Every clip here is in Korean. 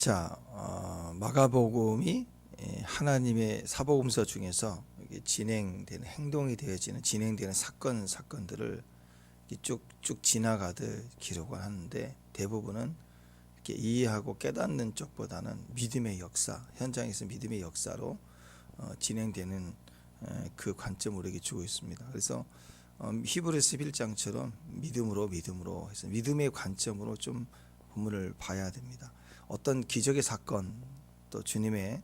자, 마가복음이 하나님의 사복음서 중에서 이게 진행되는 행동이 되어지는 진행되는 사건들을 쭉쭉 지나가듯 기록을 하는데 대부분은 이렇게 이해하고 깨닫는 쪽보다는 믿음의 역사, 현장에서 믿음의 역사로 진행되는 그 관점을 우리에게 주고 있습니다. 그래서 히브리서 11장처럼 믿음으로 해서 믿음의 관점으로 좀 본문을 봐야 됩니다. 어떤 기적의 사건 또 주님의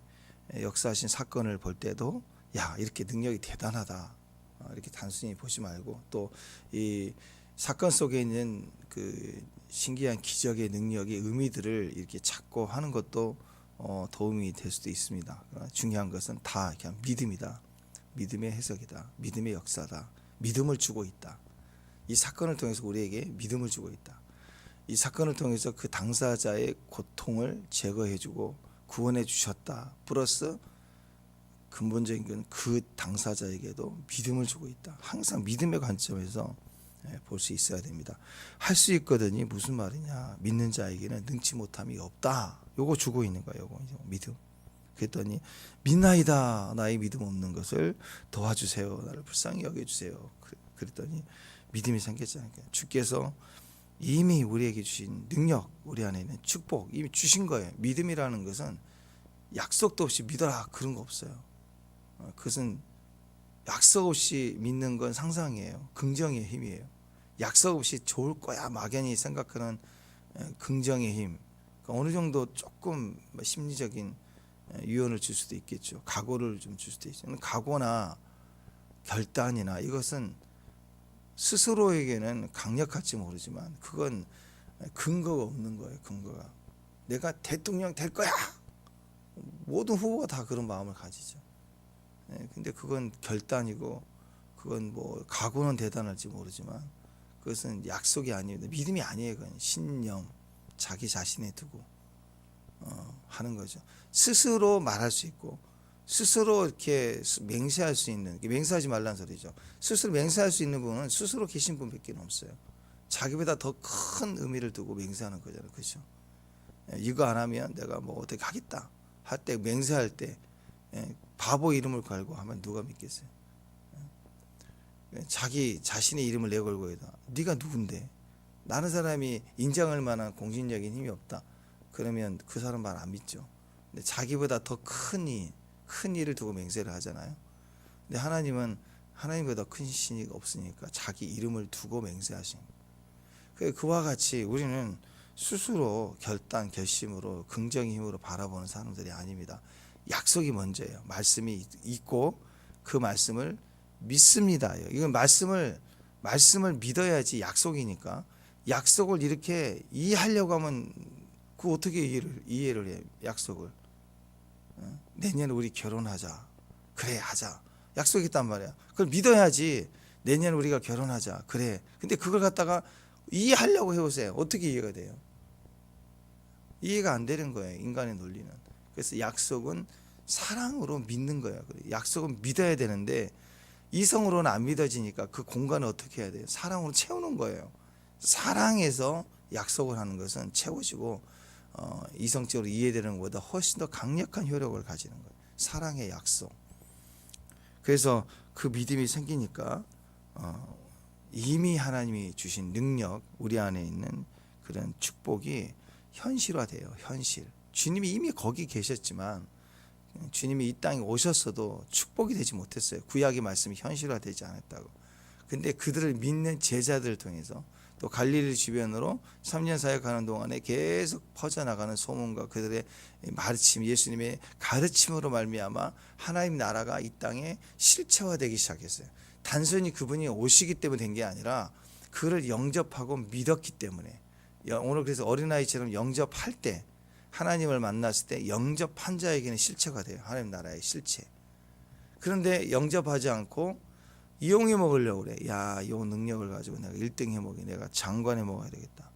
역사하신 사건을 볼 때도 야, 이렇게 능력이 대단하다 이렇게 단순히 보지 말고 또 이 사건 속에 있는 그 신기한 기적의 능력의 의미들을 이렇게 찾고 하는 것도 도움이 될 수도 있습니다. 중요한 것은 다 그냥 믿음이다. 믿음의 해석이다. 믿음의 역사다. 믿음을 주고 있다. 이 사건을 통해서 우리에게 믿음을 주고 있다. 이 사건을 통해서 그 당사자의 고통을 제거해주고 구원해 주셨다. 플러스 근본적인 건 그 당사자에게도 믿음을 주고 있다. 항상 믿음의 관점에서 볼 수 있어야 됩니다. 할 수 있거든이 무슨 말이냐? 믿는 자에게는 능치 못함이 없다. 요거 주고 있는 거예요. 요거 믿음. 그랬더니 믿나이다. 나의 믿음 없는 것을 도와주세요. 나를 불쌍히 여겨주세요. 그랬더니 믿음이 생겼잖아요. 주께서 이미 우리에게 주신 능력, 우리 안에 있는 축복 이미 주신 거예요. 믿음이라는 것은 약속도 없이 믿어라 그런 거 없어요. 그것은 약속 없이 믿는 건 상상이에요. 긍정의 힘이에요. 약속 없이 좋을 거야 막연히 생각하는 긍정의 힘. 그러니까 어느 정도 조금 심리적인 유언을 줄 수도 있겠죠. 각오를 좀 줄 수도 있죠. 각오나 결단이나 이것은 스스로에게는 강력할지 모르지만 그건 근거가 없는 거예요. 근거가 내가 대통령 될 거야. 모든 후보가 다 그런 마음을 가지죠. 근데 그건 결단이고 그건 뭐 각오는 대단할지 모르지만 그것은 약속이 아닙니다. 믿음이 아니에요. 그건 신념, 자기 자신에 두고 하는 거죠. 스스로 말할 수 있고 스스로 이렇게 맹세할 수 있는, 맹세하지 말라는 소리죠. 스스로 맹세할 수 있는 분은 스스로 계신 분밖에 없어요. 자기보다 더 큰 의미를 두고 맹세하는 거잖아요. 그렇죠? 이거 안 하면 내가 뭐 어떻게 하겠다 할 때, 맹세할 때 바보 이름을 걸고 하면 누가 믿겠어요? 자기 자신의 이름을 내걸고 해다. 네가 누군데? 나는 사람이 인정할 만한 공신력인 힘이 없다. 그러면 그 사람 말 안 믿죠. 근데 자기보다 더 큰 일을 두고 맹세를 하잖아요. 근데 하나님은 하나님보다 큰 신이 없으니까 자기 이름을 두고 맹세하신 거예요. 그와 같이 우리는 스스로 결단, 결심으로 긍정의 힘으로 바라보는 사람들이 아닙니다. 약속이 먼저예요. 말씀이 있고 그 말씀을 믿습니다. 이건 말씀을 믿어야지 약속이니까. 약속을 이렇게 이해하려고 하면 그 어떻게 이해를 해? 약속을 내년에 우리 결혼하자. 그래 하자. 약속했단 말이야. 그걸 믿어야지. 내년에 우리가 결혼하자. 그래. 근데 그걸 갖다가 이해하려고 해보세요. 어떻게 이해가 돼요? 이해가 안 되는 거예요. 인간의 논리는. 그래서 약속은 사랑으로 믿는 거예요. 약속은 믿어야 되는데 이성으로는 안 믿어지니까 그 공간을 어떻게 해야 돼요? 사랑으로 채우는 거예요. 사랑해서 약속을 하는 것은 채워지고 이성적으로 이해되는 것보다 훨씬 더 강력한 효력을 가지는 거예요. 사랑의 약속. 그래서 그 믿음이 생기니까 이미 하나님이 주신 능력, 우리 안에 있는 그런 축복이 현실화돼요. 현실. 주님이 이미 거기 계셨지만 주님이 이 땅에 오셨어도 축복이 되지 못했어요. 구약의 말씀이 현실화되지 않았다고. 근데 그들을 믿는 제자들을 통해서 또 갈릴리 주변으로 3년 사역하는 동안에 계속 퍼져나가는 소문과 그들의 가르침, 예수님의 가르침으로 말미암아 하나님 나라가 이 땅에 실체화되기 시작했어요. 단순히 그분이 오시기 때문에 된 게 아니라 그를 영접하고 믿었기 때문에. 오늘 그래서 어린아이처럼 영접할 때, 하나님을 만났을 때 영접한 자에게는 실체가 돼요. 하나님 나라의 실체. 그런데 영접하지 않고 이용해 먹으려고 그래. 야, 이 능력을 가지고 내가 1등 해 먹이, 내가 장관 해 먹어야 되겠다.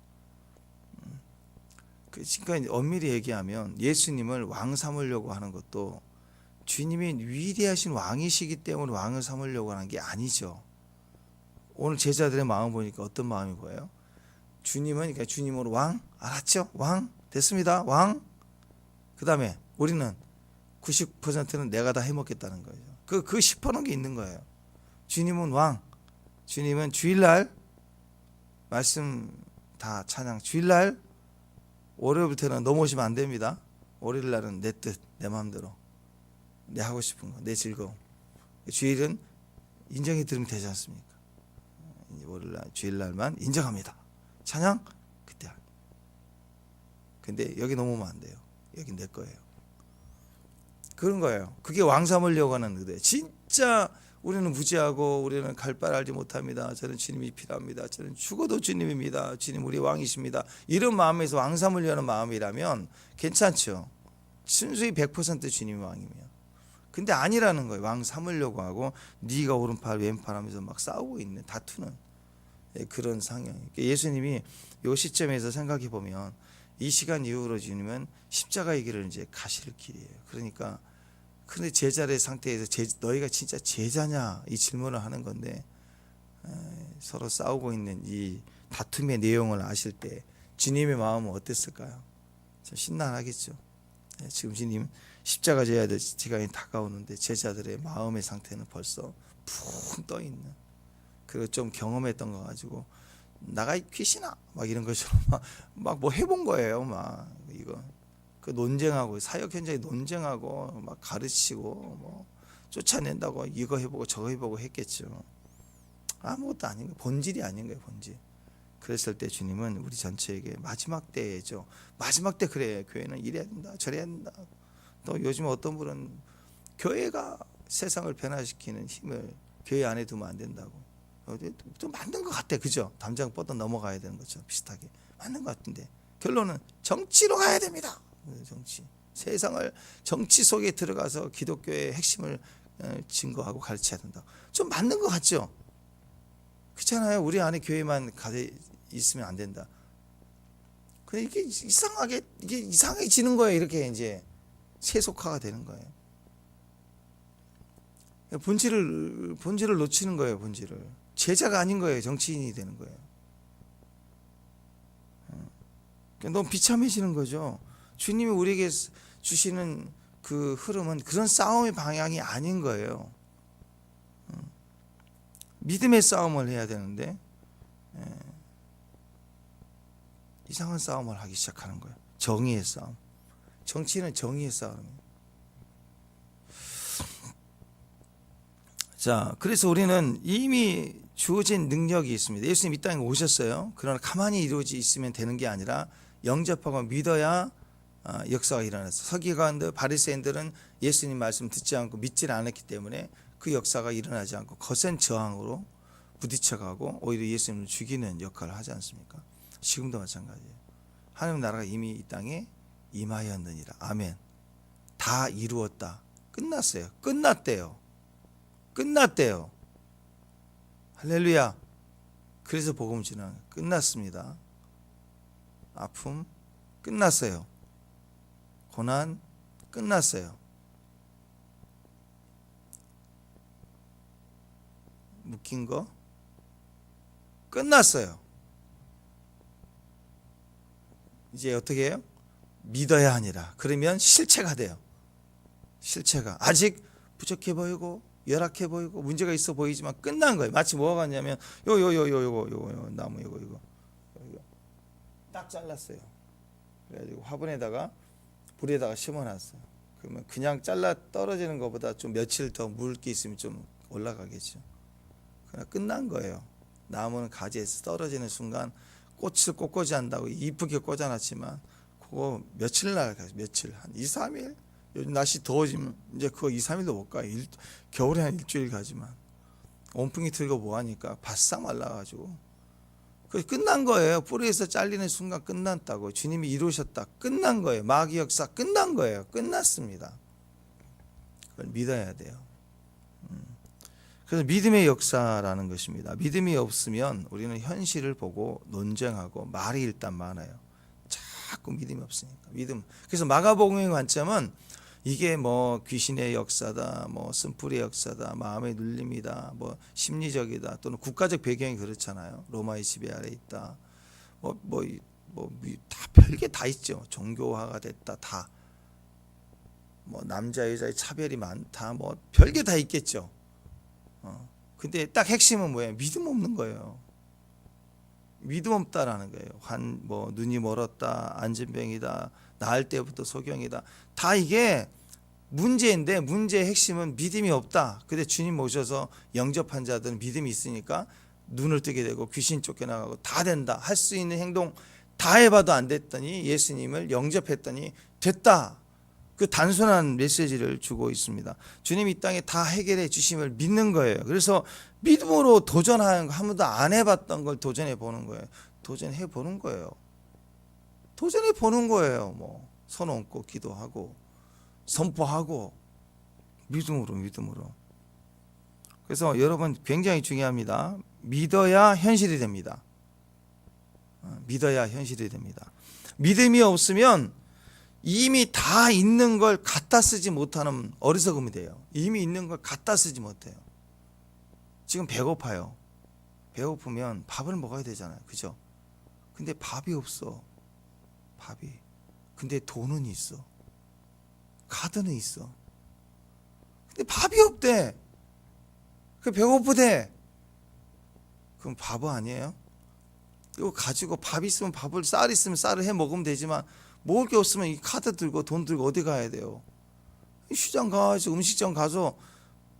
그러니까 엄밀히 얘기하면 예수님을 왕 삼으려고 하는 것도 주님이 위대하신 왕이시기 때문에 왕을 삼으려고 하는 게 아니죠. 오늘 제자들의 마음 보니까 어떤 마음이 보여요? 주님은, 그러니까 주님으로 왕, 알았죠? 왕 됐습니다. 왕 그 다음에 우리는 90%는 내가 다 해먹겠다는 거죠. 그 10%는 게 있는 거예요. 주님은 왕, 주님은 주일날 말씀 다 찬양, 주일날 월요일부터는 넘어오시면 안 됩니다. 월요일날은 내 뜻, 내 마음대로, 내 하고 싶은 거, 내 즐거움. 주일은 인정해 드리면 되지 않습니까? 월요일날, 주일날만 인정합니다. 찬양 그때. 근데 여기 넘어오면 안 돼요. 여기 내 거예요. 그런 거예요. 그게 왕 삼으려고 하는 의도예요. 진짜 우리는 무지하고 우리는 갈 바를 알지 못합니다. 저는 주님이 필요합니다. 저는 죽어도 주님입니다. 주님 우리 왕이십니다. 이런 마음에서 왕 삼으려는 마음이라면 괜찮죠. 순수히 100% 주님이 왕이면. 근데 아니라는 거예요. 왕 삼으려고 하고 네가 오른팔 왼팔 하면서 막 싸우고 있는, 다투는 그런 상황. 예수님이 이 시점에서 생각해 보면 이 시간 이후로 주님은 십자가의 길을 이제 가실 길이에요. 그러니까 근데 제자의 상태에서 너희가 진짜 제자냐 이 질문을 하는 건데, 서로 싸우고 있는 이 다툼의 내용을 아실 때 주님의 마음은 어땠을까요? 좀 신난하겠죠. 지금 주님 십자가 져야 될 시간이 다가오는데 제자들의 마음의 상태는 벌써 푹 떠 있는, 그리고 좀 경험했던 거 가지고 나가 이 귀신아 막 이런 것처럼 막 뭐 해본 거예요. 막 이거 그 논쟁하고 사역 현장에 논쟁하고 막 가르치고 뭐 쫓아낸다고 이거 해보고 저거 해보고 했겠죠. 아무것도 아닌 거예요. 본질이 아닌 거예요. 본질. 그랬을 때 주님은 우리 전체에게 마지막 때죠. 마지막 때 그래. 교회는 이래야 된다. 저래야 된다. 또 요즘 어떤 분은 교회가 세상을 변화시키는 힘을 교회 안에 두면 안 된다고. 좀 맞는 것 같아. 그죠? 담장 뻗어 넘어가야 되는 것처럼 비슷하게 맞는 것 같은데 결론은 정치로 가야 됩니다. 정치. 세상을 정치 속에 들어가서 기독교의 핵심을 증거하고 가르쳐야 된다. 좀 맞는 것 같죠? 그렇잖아요. 우리 안에 교회만 있으면 안 된다. 근데 이게 이상해지는 거예요. 이렇게 이제 세속화가 되는 거예요. 본질을 놓치는 거예요. 본질을. 제자가 아닌 거예요. 정치인이 되는 거예요. 너무 비참해지는 거죠. 주님이 우리에게 주시는 그 흐름은 그런 싸움의 방향이 아닌 거예요. 믿음의 싸움을 해야 되는데 이상한 싸움을 하기 시작하는 거예요. 정의의 싸움. 정치는 정의의 싸움이에요. 자, 그래서 우리는 이미 주어진 능력이 있습니다. 예수님 이 땅에 오셨어요. 그러나 가만히 이루어지 있으면 되는 게 아니라 영접하고 믿어야 역사가 일어났어요. 서기관들, 바리새인들은 예수님 말씀 듣지 않고 믿질 않았기 때문에 그 역사가 일어나지 않고 거센 저항으로 부딪혀가고 오히려 예수님을 죽이는 역할을 하지 않습니까? 지금도 마찬가지예요. 하나님 나라가 이미 이 땅에 임하였느니라. 아멘. 다 이루었다. 끝났어요. 끝났대요. 할렐루야. 그래서 복음 전환 끝났습니다. 아픔 끝났어요. 고난 끝났어요. 묶인 거 끝났어요. 이제 어떻게 해요? 믿어야 하니라. 그러면 실체가 돼요. 실체가 아직 부족해 보이고 열악해 보이고 문제가 있어 보이지만 끝난 거예요. 마치 뭐가 같냐면 요거 나무 이거 딱 잘랐어요. 그래가지고 화분에다가 불에다가 심어놨어요. 그러면 그냥 잘라 떨어지는 것보다 좀 며칠 더 물기 있으면 좀 올라가겠죠. 그러나 끝난 거예요. 나무는 가지에서 떨어지는 순간 꽃을 꽃꽂이 한다고 이쁘게 꽂아놨지만 그거 며칠 날가요. 며칠 한 2, 3일. 요즘 날씨 더워지면 이제 그거 2, 3일도 못 가요. 겨울에 한 일주일 가지만 온풍이 들고 뭐하니까 바싹 말라가지고 그게 끝난 거예요. 뿌리에서 잘리는 순간 끝났다고. 주님이 이루셨다. 끝난 거예요. 마귀 역사 끝난 거예요. 끝났습니다. 그걸 믿어야 돼요. 그래서 믿음의 역사라는 것입니다. 믿음이 없으면 우리는 현실을 보고 논쟁하고 말이 일단 많아요. 자꾸 믿음이 없으니까. 믿음. 그래서 마가복음의 관점은 이게 뭐 귀신의 역사다, 뭐 쓴뿌리의 역사다, 마음의 눌림이다, 뭐 심리적이다, 또는 국가적 배경이 그렇잖아요. 로마의 지배 아래 있다. 다 별게 다 있죠. 종교화가 됐다, 다. 뭐 남자 여자의 차별이 많다, 뭐 별게 다 있겠죠. 근데 딱 핵심은 뭐예요? 믿음 없는 거예요. 믿음 없다라는 거예요. 뭐 눈이 멀었다, 안진병이다, 나을 때부터 소경이다. 다 이게 문제인데 문제의 핵심은 믿음이 없다. 근데 주님 모셔서 영접한 자들은 믿음이 있으니까 눈을 뜨게 되고 귀신 쫓겨나가고 다 된다. 할 수 있는 행동 다 해봐도 안 됐더니 예수님을 영접했더니 됐다. 그 단순한 메시지를 주고 있습니다. 주님이 이 땅에 다 해결해 주심을 믿는 거예요. 그래서 믿음으로 도전하는 거, 한 번도 안 해봤던 걸 도전해 보는 거예요. 도전해 보는 거예요. 도전해 보는 거예요. 뭐 손 얹고 기도하고 선포하고 믿음으로. 그래서 여러분 굉장히 중요합니다. 믿어야 현실이 됩니다. 믿어야 현실이 됩니다. 믿음이 없으면 이미 다 있는 걸 갖다 쓰지 못하는 어리석음이 돼요. 이미 있는 걸 갖다 쓰지 못해요. 지금 배고파요. 배고프면 밥을 먹어야 되잖아요. 그죠? 근데 밥이 없어. 밥이. 근데 돈은 있어. 카드는 있어. 근데 밥이 없대. 그 배고프대. 그럼 바보 아니에요? 이거 가지고 밥 있으면 밥을, 쌀 있으면 쌀을 해 먹으면 되지만 먹을 게 없으면 이 카드 들고 돈 들고 어디 가야 돼요? 시장 가서 음식점 가서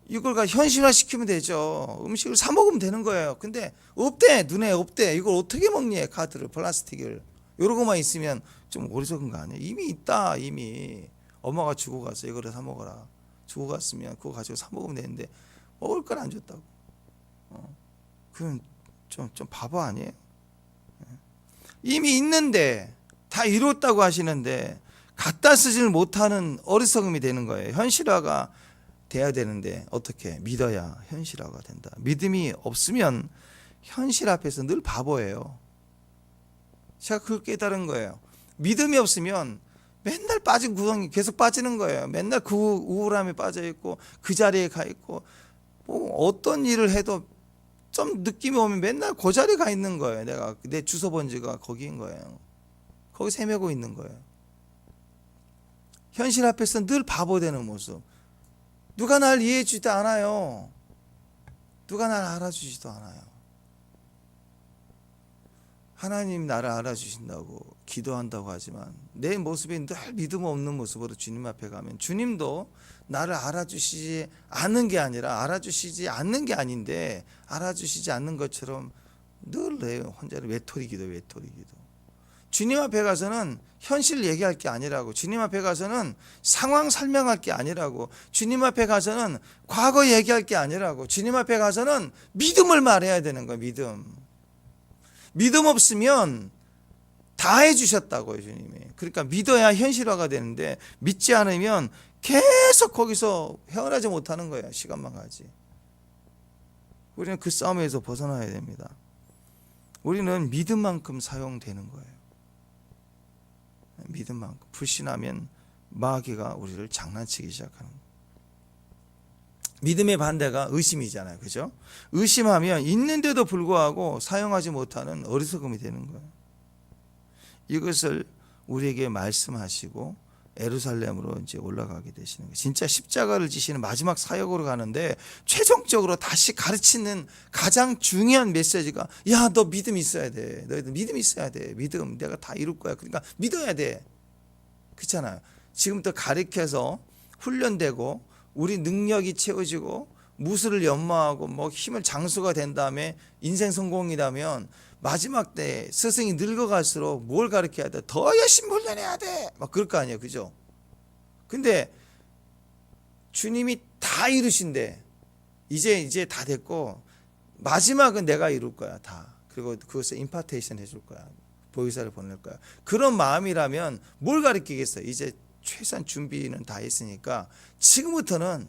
이걸 현실화 시키면 되죠. 음식을 사 먹으면 되는 거예요. 근데 없대. 눈에 없대. 이걸 어떻게 먹니? 카드를, 플라스틱을. 이런 것만 있으면 좀 어리석은 거 아니에요? 이미 있다. 이미 엄마가 주고 갔어. 이거를 사 먹어라. 주고 갔으면 그거 가지고 사 먹으면 되는데 먹을 걸 안 줬다고. 그건 좀 바보 아니에요? 이미 있는데 다 이뤘다고 하시는데 갖다 쓰지를 못하는 어리석음이 되는 거예요. 현실화가 돼야 되는데 어떻게? 믿어야 현실화가 된다. 믿음이 없으면 현실 앞에서 늘 바보예요. 제가 그걸 깨달은 거예요. 믿음이 없으면 맨날 빠진 구덩이 계속 빠지는 거예요. 맨날 그 우울함에 빠져 있고 그 자리에 가 있고 뭐 어떤 일을 해도 좀 느낌이 오면 맨날 그 자리에 가 있는 거예요. 내가 내 주소 번지가 거기인 거예요. 거기 헤매고 있는 거예요. 현실 앞에서 늘 바보 되는 모습. 누가 날 이해해 주지도 않아요. 누가 날 알아주지도 않아요. 하나님 나를 알아주신다고 기도한다고 하지만 내 모습이 늘 믿음 없는 모습으로 주님 앞에 가면 주님도 나를 알아주시지 않는 게 아니라 알아주시지 않는 게 아닌데 알아주시지 않는 것처럼 늘 내 혼자를 외톨이기도. 주님 앞에 가서는 현실 얘기할 게 아니라고. 주님 앞에 가서는 상황 설명할 게 아니라고. 주님 앞에 가서는 과거 얘기할 게 아니라고. 주님 앞에 가서는 믿음을 말해야 되는 거예요. 믿음 없으면 다 해주셨다고요, 주님이. 그러니까 믿어야 현실화가 되는데 믿지 않으면 계속 거기서 헤어나지 못하는 거예요. 시간만 가지. 우리는 그 싸움에서 벗어나야 됩니다. 우리는 믿음만큼 사용되는 거예요. 믿음만큼. 불신하면 마귀가 우리를 장난치기 시작하는 거예요. 믿음의 반대가 의심이잖아요. 그죠? 의심하면 있는데도 불구하고 사용하지 못하는 어리석음이 되는 거예요. 이것을 우리에게 말씀하시고 예루살렘으로 이제 올라가게 되시는 거예요. 진짜 십자가를 지시는 마지막 사역으로 가는데 최종적으로 다시 가르치는 가장 중요한 메시지가 야, 너 믿음 있어야 돼. 너희들 믿음 있어야 돼. 믿음 내가 다 이룰 거야. 그러니까 믿어야 돼. 그렇잖아요. 지금부터 가르쳐서 훈련되고 우리 능력이 채워지고 무술을 연마하고 뭐 힘을 장수가 된 다음에 인생 성공이라면 마지막 때 스승이 늙어갈수록 뭘 가르쳐야 돼? 더 열심히 훈련해야 돼. 막 그럴 거 아니에요. 그죠? 근데 주님이 다 이루신데 이제 다 됐고 마지막은 내가 이룰 거야. 다. 그리고 그것을 임파테이션 해줄 거야. 보이사를 보낼 거야. 그런 마음이라면 뭘 가르치겠어요? 이제 최소한 준비는 다 했으니까 지금부터는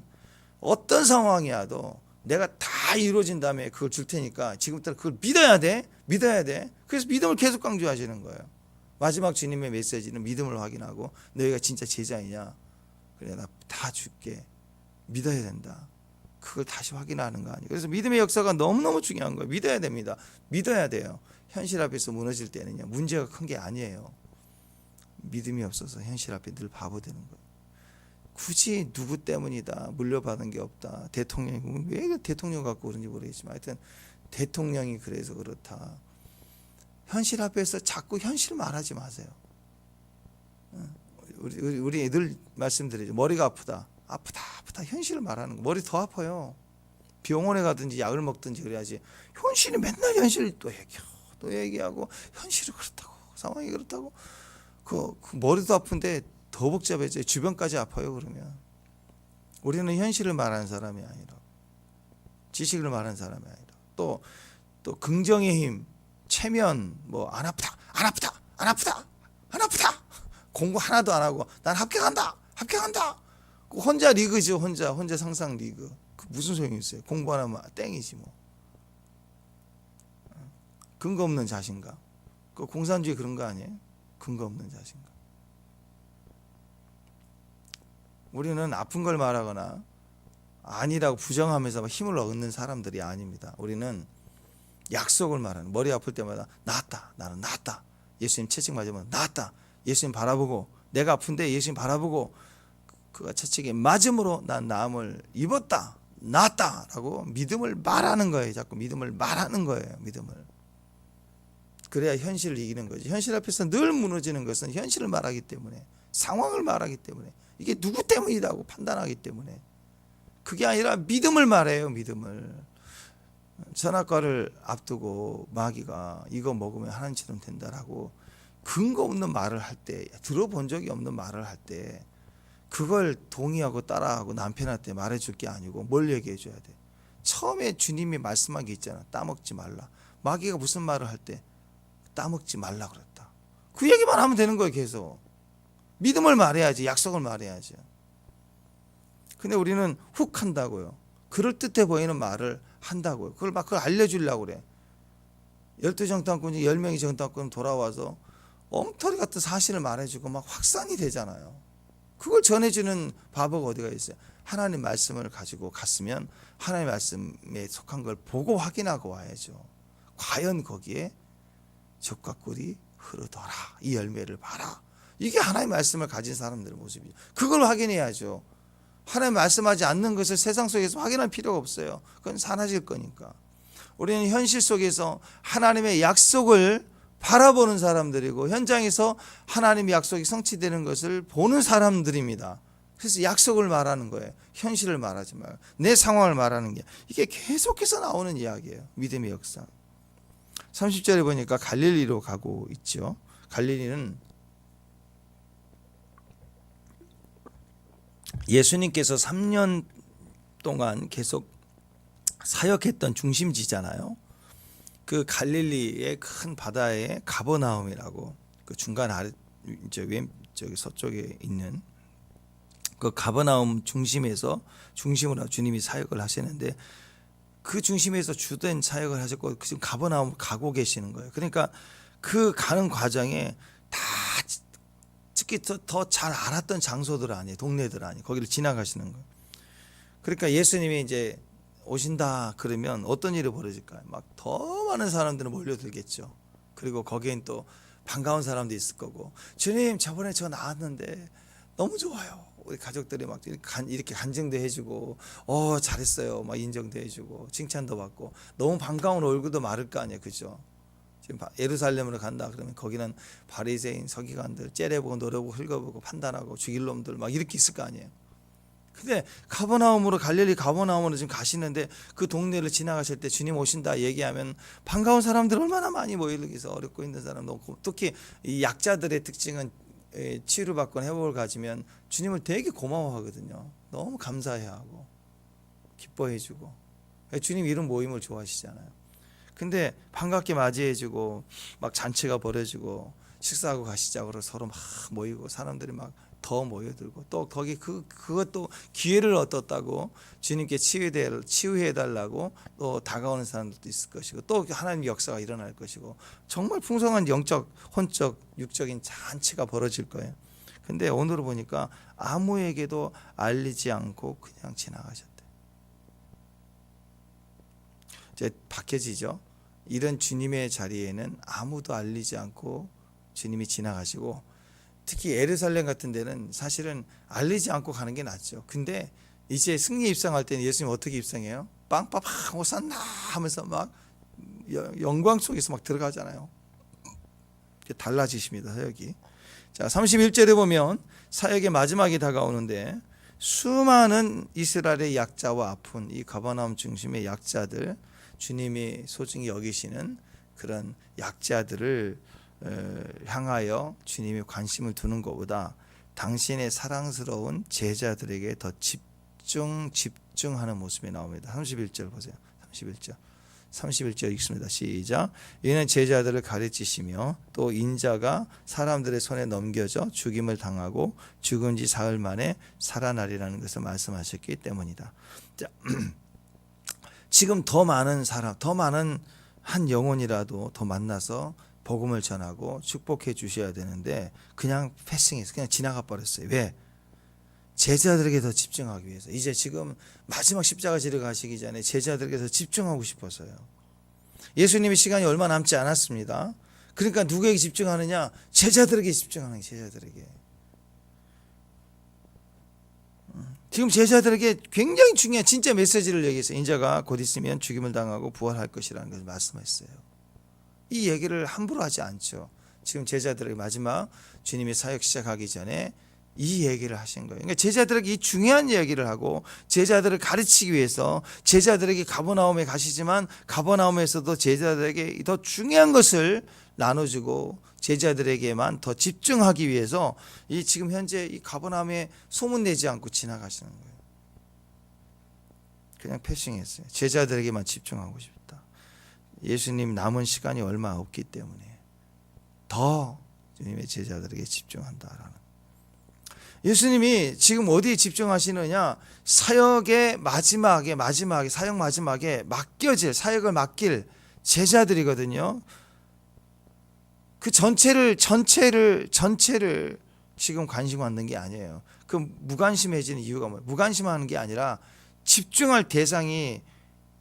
어떤 상황이 와도 내가 다 이루어진 다음에 그걸 줄 테니까 지금부터 그걸 믿어야 돼. 그래서 믿음을 계속 강조하시는 거예요. 마지막 주님의 메시지는 믿음을 확인하고 너희가 진짜 제자이냐? 그래 나 다 줄게. 믿어야 된다. 그걸 다시 확인하는 거 아니에요. 그래서 믿음의 역사가 너무너무 중요한 거예요. 믿어야 됩니다. 믿어야 돼요. 현실 앞에서 무너질 때는요. 문제가 큰 게 아니에요. 믿음이 없어서 현실 앞에 늘 바보 되는 거예요. 굳이 누구 때문이다, 물려받은 게 없다, 대통령이 왜 대통령 갖고 그런지 모르겠지만 하여튼 대통령이 그래서 그렇다. 현실 앞에서 자꾸 현실 말하지 마세요. 우리 늘 말씀드리죠. 머리가 아프다, 아프다 현실을 말하는 거. 머리 더 아파요. 병원에 가든지 약을 먹든지 그래야지. 현실이 맨날 현실을 또 얘기하고 현실이 그렇다고, 상황이 그렇다고. 그 머리도 아픈데 더 복잡해져요. 주변까지 아파요. 그러면 우리는 현실을 말하는 사람이 아니라 지식을 말하는 사람이 아니라 또 긍정의 힘, 체면, 뭐 안 아프다 공부 하나도 안 하고 난 합격한다. 혼자 리그죠. 혼자 상상 리그. 그 무슨 소용이 있어요? 공부 안 하면 땡이지 뭐. 근거 없는 자신감. 그 공산주의 그런 거 아니에요? 근거 없는 자신감. 우리는 아픈 걸 말하거나 아니라고 부정하면서 힘을 얻는 사람들이 아닙니다. 우리는 약속을 말하는, 머리 아플 때마다 나았다, 나는 나았다. 예수님 채찍 맞으면 나았다. 예수님 바라보고, 내가 아픈데 예수님 바라보고 그가 채찍에 맞음으로 난 나음을 입었다, 나았다라고 믿음을 말하는 거예요. 자꾸 믿음을 말하는 거예요. 믿음을. 그래야 현실을 이기는 거지. 현실 앞에서 늘 무너지는 것은 현실을 말하기 때문에, 상황을 말하기 때문에, 이게 누구 때문이라고 판단하기 때문에. 그게 아니라 믿음을 말해요. 믿음을. 선악과를 앞두고 마귀가 이거 먹으면 하나님처럼 된다라고 근거 없는 말을 할 때, 들어본 적이 없는 말을 할 때 그걸 동의하고 따라하고 남편한테 말해줄 게 아니고 뭘 얘기해 줘야 돼? 처음에 주님이 말씀한 게 있잖아. 따먹지 말라. 마귀가 무슨 말을 할 때 따먹지 말라 그랬다. 그 얘기만 하면 되는 거예요. 계속 믿음을 말해야지, 약속을 말해야지. 근데 우리는 훅 한다고요. 그럴듯해 보이는 말을 한다고요. 그걸 알려주려고 그래. 12정탐꾼이 10명이 정탐꾼 돌아와서 엉터리 같은 사실을 말해주고 막 확산이 되잖아요. 그걸 전해주는 바보가 어디가 있어요? 하나님 말씀을 가지고 갔으면 하나님 말씀에 속한 걸 보고 확인하고 와야죠. 과연 거기에 젖과 꿀이 흐르더라, 이 열매를 봐라. 이게 하나님 말씀을 가진 사람들의 모습이죠. 그걸 확인해야죠. 하나님 말씀하지 않는 것을 세상 속에서 확인할 필요가 없어요. 그건 사라질 거니까. 우리는 현실 속에서 하나님의 약속을 바라보는 사람들이고, 현장에서 하나님의 약속이 성취되는 것을 보는 사람들입니다. 그래서 약속을 말하는 거예요. 현실을 말하지 말고 내 상황을 말하는 게, 이게 계속해서 나오는 이야기예요. 믿음의 역사. 30절에 보니까 갈릴리로 가고 있죠. 갈릴리는 예수님께서 3년 동안 계속 사역했던 중심지잖아요. 그 갈릴리의 큰 바다에 가버나움이라고, 그 중간 아래 저기 서쪽에 있는 그 가버나움 중심으로 주님이 사역을 하시는데, 그 중심에서 주된 사역을 하셨고 지금 가버나움 가고 계시는 거예요. 그러니까 그 가는 과정에 다 특히 더 잘 알았던 장소들 아니에요. 동네들 아니에요. 거기를 지나가시는 거예요. 그러니까 예수님이 이제 오신다 그러면 어떤 일이 벌어질까요? 막 더 많은 사람들은 몰려들겠죠. 그리고 거기엔 또 반가운 사람도 있을 거고, 주님 저번에 저 나왔는데 너무 좋아요. 우리 가족들이 막 이렇게 간증도 해주고, 잘했어요, 막 인정도 해주고 칭찬도 받고, 너무 반가운 얼굴도 많을 거 아니에요. 그죠? 지금 예루살렘으로 간다 그러면 거기는 바리새인, 서기관들 째려보고 노려보고 흙어보고 판단하고 죽일 놈들 막 이렇게 있을 거 아니에요. 근데 가버나움으로, 갈릴리 가버나움으로 지금 가시는데, 그 동네를 지나가실 때 주님 오신다 얘기하면 반가운 사람들 얼마나 많이 모이기서, 어렵고 있는 사람, 특히 이 약자들의 특징은 치유를 받거나 회복을 가지면 주님을 되게 고마워하거든요. 너무 감사해하고 기뻐해주고. 주님 이런 모임을 좋아하시잖아요. 근데 반갑게 맞이해주고 막 잔치가 벌어지고 식사하고 가시자고 서로 막 모이고 사람들이 막 더 모여들고, 또 거기 그것도 기회를 얻었다고 주님께 치유해달라고 또 다가오는 사람들도 있을 것이고, 또 하나님의 역사가 일어날 것이고, 정말 풍성한 영적, 혼적, 육적인 잔치가 벌어질 거예요. 근데 오늘 보니까 아무에게도 알리지 않고 그냥 지나가셨대. 이제 박혀지죠. 이런 주님의 자리에는 아무도 알리지 않고 주님이 지나가시고, 특히 예루살렘 같은 데는 사실은 알리지 않고 가는 게 낫죠. 근데 이제 승리 입성할 때는 예수님 어떻게 입성해요? 빵빠빵 호산나 하면서 막 영광 속에서 막 들어가잖아요. 달라지십니다, 사역이. 자, 31절에 보면 사역의 마지막이 다가오는데 수많은 이스라엘의 약자와 아픈 이 가버나움 중심의 약자들, 주님이 소중히 여기시는 그런 약자들을 향하여 주님이 관심을 두는 것보다 당신의 사랑스러운 제자들에게 더 집중하는 모습이 나옵니다. 31절 보세요. 31절 읽습니다. 시작. 이는 제자들을 가르치시며 또 인자가 사람들의 손에 넘겨져 죽임을 당하고 죽은 지 사흘 만에 살아나리라는 것을 말씀하셨기 때문이다. 자, 지금 더 많은 사람, 더 많은 한 영혼이라도 더 만나서 복음을 전하고 축복해 주셔야 되는데 그냥 패싱해서 그냥 지나가 버렸어요. 왜? 제자들에게 더 집중하기 위해서. 이제 지금 마지막 십자가 지러 가시기 전에 제자들에게 더 집중하고 싶어서요. 예수님의 시간이 얼마 남지 않았습니다. 그러니까 누구에게 집중하느냐? 제자들에게 집중하는 거예요. 제자들에게. 지금 제자들에게 굉장히 중요한 진짜 메시지를 얘기했어요. 인자가 곧 있으면 죽임을 당하고 부활할 것이라는 것을 말씀했어요. 이 얘기를 함부로 하지 않죠. 지금 제자들에게 마지막 주님의 사역 시작하기 전에 이 얘기를 하신 거예요. 그러니까 제자들에게 이 중요한 얘기를 하고 제자들을 가르치기 위해서 제자들에게 가버나움에 가시지만 가버나움에서도 제자들에게 더 중요한 것을 나눠주고 제자들에게만 더 집중하기 위해서 이 지금 현재 이 가버나움에 소문내지 않고 지나가시는 거예요. 그냥 패싱했어요. 제자들에게만 집중하고 싶다. 예수님 남은 시간이 얼마 없기 때문에 더 주님의 제자들에게 집중한다라는. 예수님이 지금 어디에 집중하시느냐? 사역의 마지막에 사역 마지막에 맡겨질 사역을 맡길 제자들이거든요. 그 전체를 지금 관심 갖는 게 아니에요. 그 무관심해지는 이유가 뭐예요? 무관심하는 게 아니라 집중할 대상이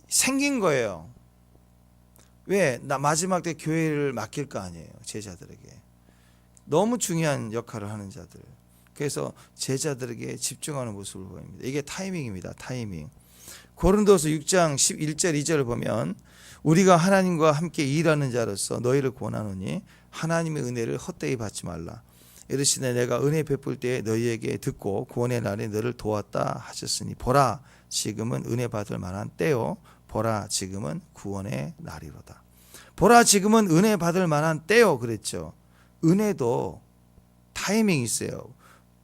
생긴 거예요. 왜? 나 마지막 때 교회를 맡길 거 아니에요. 제자들에게. 너무 중요한 역할을 하는 자들. 그래서 제자들에게 집중하는 모습을 보입니다. 이게 타이밍입니다. 타이밍. 고린도서 6장 11절 2절을 보면 우리가 하나님과 함께 일하는 자로서 너희를 권하노니 하나님의 은혜를 헛되이 받지 말라. 이르시되 내가 은혜 베풀 때에 너희에게 듣고 구원의 날에 너를 도왔다 하셨으니 보라 지금은 은혜 받을 만한 때요. 보라 지금은 구원의 날이로다. 보라 지금은 은혜 받을 만한 때요. 그랬죠. 은혜도 타이밍이 있어요.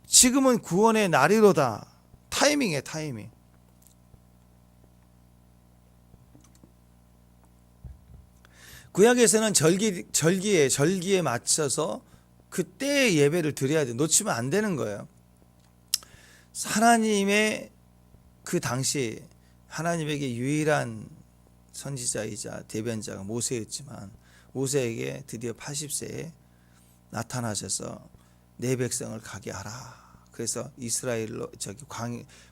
지금은 구원의 날이로다. 타이밍이에요. 타이밍. 구약에서는 절기에 맞춰서 그때의 예배를 드려야 돼. 놓치면 안 되는 거예요. 하나님의 그 당시 하나님에게 유일한 선지자이자 대변자가 모세였지만 모세에게 드디어 80세에 나타나셔서 내 백성을 가게 하라. 그래서 이스라엘로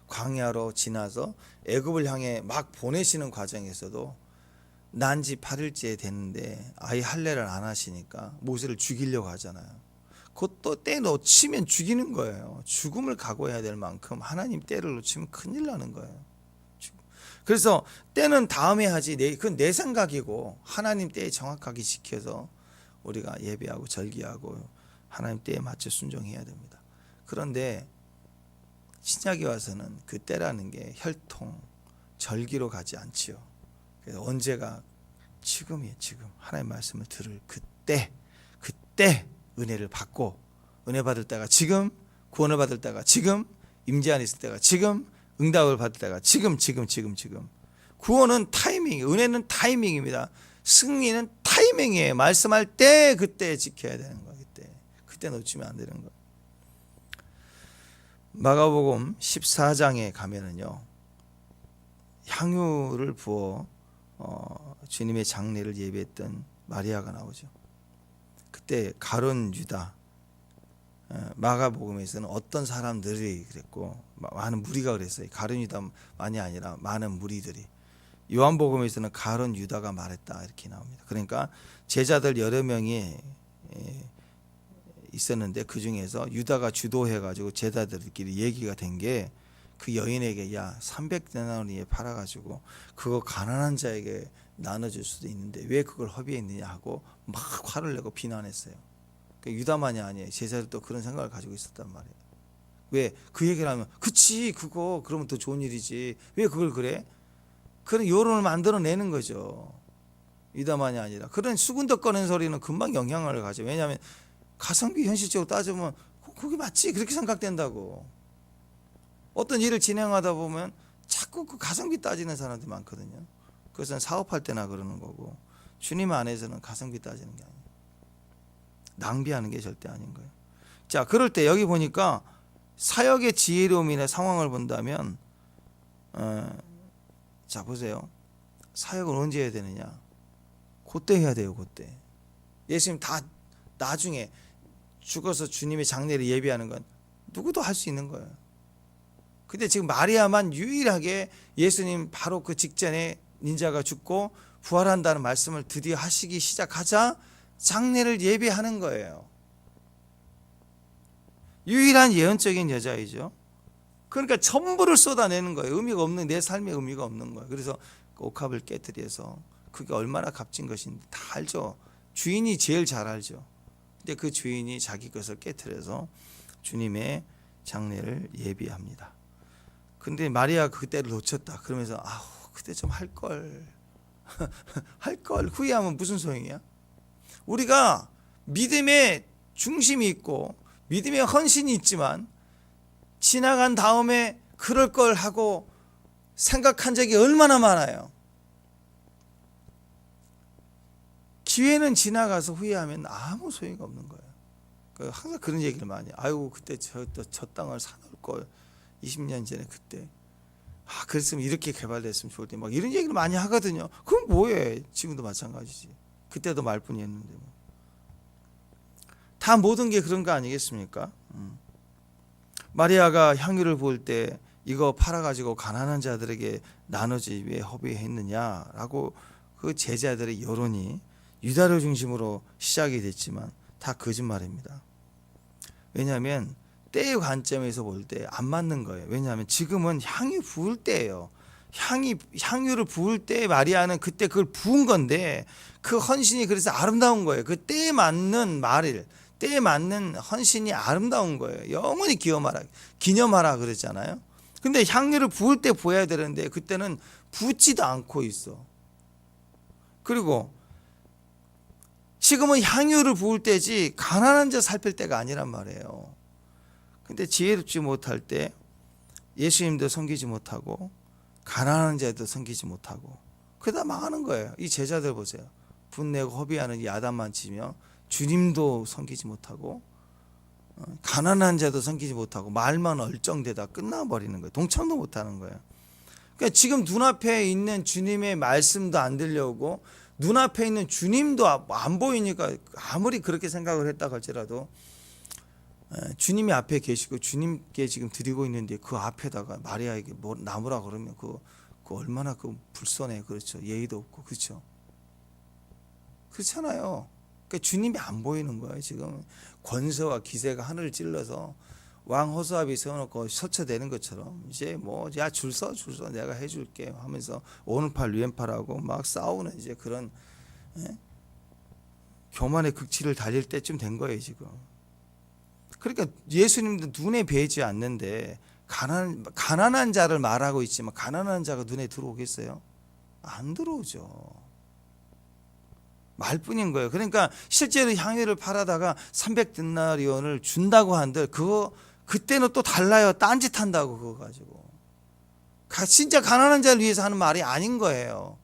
광야로 지나서 애굽을 향해 막 보내시는 과정에서도 난지 8일째 됐는데 아예 할례를 안 하시니까 모세를 죽이려고 하잖아요. 그것도 때 놓치면 죽이는 거예요. 죽음을 각오해야 될 만큼 하나님 때를 놓치면 큰일 나는 거예요. 그래서 때는 다음에 하지. 그건 내 생각이고 하나님 때에 정확하게 지켜서 우리가 예배하고 절기하고 하나님 때에 맞춰 순종해야 됩니다. 그런데 신약에 와서는 그 때라는 게 혈통, 절기로 가지 않지요. 그래서 언제가 지금이에요. 지금 하나님 말씀을 들을 그때 은혜를 받고 은혜 받을 때가 지금, 구원을 받을 때가 지금, 임재 안에 있을 때가 지금, 응답을 받을 때가 지금. 구원은 타이밍, 은혜는 타이밍입니다. 승리는 타이밍이에요. 말씀할 때 그때 지켜야 되는 거예요. 그때 놓치면 안 되는 거예요. 마가복음 14장에 가면은요, 향유를 부어 주님의 장례를 예배했던 마리아가 나오죠. 그때 가룟 유다, 마가복음에서는 어떤 사람들이 그랬고 많은 무리가 그랬어요. 가룟 유다만이 아니라 많은 무리들이. 요한복음에서는 가룟 유다가 말했다 이렇게 나옵니다. 그러니까 제자들 여러 명이 있었는데 그 중에서 유다가 주도해가지고 제자들끼리 얘기가 된 게 그 여인에게 야 300데나리에 팔아가지고 그거 가난한 자에게 나눠줄 수도 있는데 왜 그걸 허비했느냐 하고 막 화를 내고 비난했어요. 유다만이 아니에요. 제자들도 그런 생각을 가지고 있었단 말이에요. 왜 그 얘기를 하면 그치 그거 그러면 더 좋은 일이지 왜 그걸 그래? 그런 여론을 만들어내는 거죠. 유다만이 아니라 그런 수군덕거리는 소리는 금방 영향을 가죠. 왜냐하면 가성비 현실적으로 따지면 그게 맞지 그렇게 생각된다고. 어떤 일을 진행하다 보면 자꾸 그 가성비 따지는 사람들이 많거든요. 그것은 사업할 때나 그러는 거고 주님 안에서는 가성비 따지는 게 아니에요. 낭비하는 게 절대 아닌 거예요. 자, 그럴 때 여기 보니까 사역의 지혜로움이나 상황을 본다면 자 보세요. 사역을 언제 해야 되느냐? 그때 해야 돼요. 그때. 예수님 다 나중에 죽어서 주님의 장례를 예비하는 건 누구도 할 수 있는 거예요. 근데 지금 마리아만 유일하게 예수님 바로 그 직전에 인자가 죽고 부활한다는 말씀을 드디어 하시기 시작하자 장례를 예비하는 거예요. 유일한 예언적인 여자이죠. 그러니까 전부를 쏟아내는 거예요. 의미가 없는 내 삶에 의미가 없는 거예요. 그래서 옥합을 깨뜨려서 그게 얼마나 값진 것인지 다 알죠. 주인이 제일 잘 알죠. 근데 그 주인이 자기 것을 깨뜨려서 주님의 장례를 예비합니다. 근데 마리아가 그때를 놓쳤다. 그러면서 아우 그때 좀 할 걸. 할 걸 후회하면 무슨 소용이야? 우리가 믿음의 중심이 있고 믿음의 헌신이 있지만 지나간 다음에 그럴 걸 하고 생각한 적이 얼마나 많아요. 기회는 지나가서 후회하면 아무 소용이 없는 거예요. 항상 그런 얘기를 많이 해요. 아이고 그때 저 땅을 사놓을 걸 20년 전에 그때 그랬으면 이렇게 개발됐으면 좋을 때 막 이런 얘기를 많이 하거든요. 그럼 뭐해? 지금도 마찬가지지. 그때도 말뿐이었는데 뭐. 다 모든 게 그런 거 아니겠습니까? 마리아가 향유를 부을 때 이거 팔아가지고 가난한 자들에게 나누지 왜 허비했느냐라고 그 제자들의 여론이 유다를 중심으로 시작이 됐지만 다 거짓말입니다. 왜냐하면 때의 관점에서 볼 때 안 맞는 거예요. 왜냐하면 지금은 향유 부을 때예요. 향유를 부을 때 마리아는 그때 그걸 부은 건데 그 헌신이 그래서 아름다운 거예요. 그 때에 맞는 말을 때에 맞는 헌신이 아름다운 거예요. 영원히 기념하라 그랬잖아요. 근데 향유를 부을 때 부어야 되는데 그때는 붓지도 않고 있어. 그리고 지금은 향유를 부을 때지 가난한 자 살필 때가 아니란 말이에요. 근데 지혜롭지 못할 때 예수님도 섬기지 못하고 가난한 자도 섬기지 못하고 그러다 망하는 거예요. 이 제자들 보세요. 분내고 허비하는 이 아담만 치며 주님도 섬기지 못하고 가난한 자도 섬기지 못하고 말만 얼쩡대다 끝나버리는 거예요. 동참도 못하는 거예요. 그러니까 지금 눈앞에 있는 주님의 말씀도 안 들려오고 눈앞에 있는 주님도 안 보이니까 아무리 그렇게 생각을 했다 할지라도 주님이 앞에 계시고 주님께 지금 드리고 있는데 그 앞에다가 마리아에게 뭐 나무라 그러면 그 얼마나 그 불손해. 그렇죠. 예의도 없고 그렇죠. 그렇잖아요. 그러니까 주님이 안 보이는 거예요. 지금 권세와 기세가 하늘을 찔러서 왕 호수아비 세워놓고 서쳐대는 것처럼 이제 뭐 야 줄 서 내가 해줄게 하면서 오른팔 왼팔하고 막 싸우는 이제 그런 교만의 극치를 달릴 때쯤 된 거예요 지금. 그러니까 예수님도 눈에 뵈지 않는데 가난한 자를 말하고 있지만 가난한 자가 눈에 들어오겠어요? 안 들어오죠. 말뿐인 거예요. 그러니까 실제로 향유를 팔아다가 300데나리온을 준다고 한들 그때는 또 달라요. 딴짓한다고 그거 가지고. 진짜 가난한 자를 위해서 하는 말이 아닌 거예요.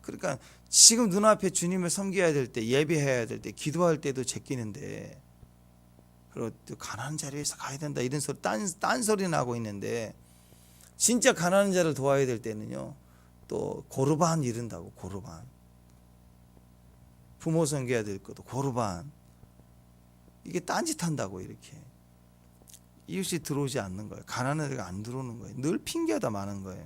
그러니까 지금 눈앞에 주님을 섬겨야 될 때, 예배해야 될 때, 기도할 때도 제끼는데 그리고 또 가난한 자를 위해서 가야 된다 이런 소리 딴소리는 하고 있는데 진짜 가난한 자를 도와야 될 때는요 또 고르반 이른다고. 고르반 부모 섬겨야 될 것도 고르반 이게 딴짓한다고. 이렇게 이웃이 들어오지 않는 거예요. 가난한 자가 안 들어오는 거예요. 늘 핑계가 많은 거예요.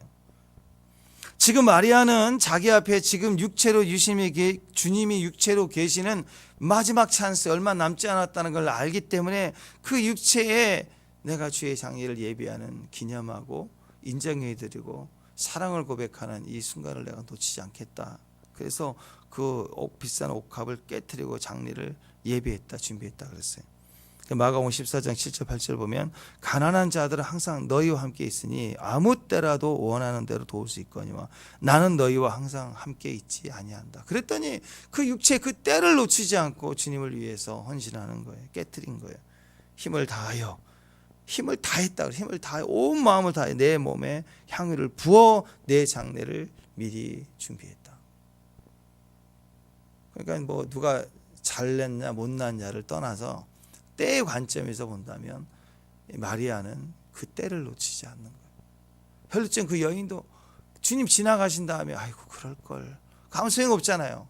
지금 마리아는 자기 앞에 지금 육체로 주님이 육체로 계시는 마지막 찬스, 얼마 남지 않았다는 걸 알기 때문에 그 육체에 내가 주의 장례를 예비하는, 기념하고 인정해드리고 사랑을 고백하는 이 순간을 내가 놓치지 않겠다. 그래서 그 비싼 옥합을 깨트리고 장례를 예비했다, 준비했다 그랬어요. 마가복음 14장 7절 8절 보면 가난한 자들은 항상 너희와 함께 있으니 아무 때라도 원하는 대로 도울 수 있거니와 나는 너희와 항상 함께 있지 아니한다. 그랬더니 그 육체 그 때를 놓치지 않고 주님을 위해서 헌신하는 거예요. 깨트린 거예요. 힘을 다하여, 힘을 다했다. 힘을 다해, 온 마음을 다해 내 몸에 향유를 부어 내 장례를 미리 준비했다. 그러니까 뭐 누가 잘냈냐 못났냐를 떠나서 때의 관점에서 본다면 마리아는 그 때를 놓치지 않는 거예요. 혈루증 그 여인도 주님 지나가신 다음에 아이고 그럴걸, 아무 소용없잖아요.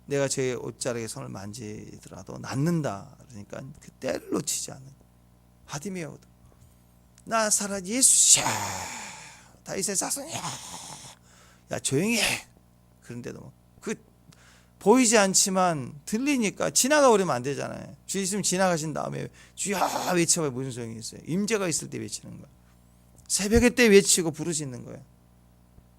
내가 제 옷자락에 손을 만지더라도 낫는다. 그러니까 그 때를 놓치지 않는 거예요. 바디메오도 나사렛 예수야, 다윗의 자손이야, 야 조용히 해. 그런데도 그 보이지 않지만 들리니까 지나가 버리면 안 되잖아요. 주 예수님 지나가신 다음에 주야 외쳐봐야 무슨 소용이 있어요. 임재가 있을 때 외치는 거예요. 새벽에 때 외치고 부르짖는 거예요.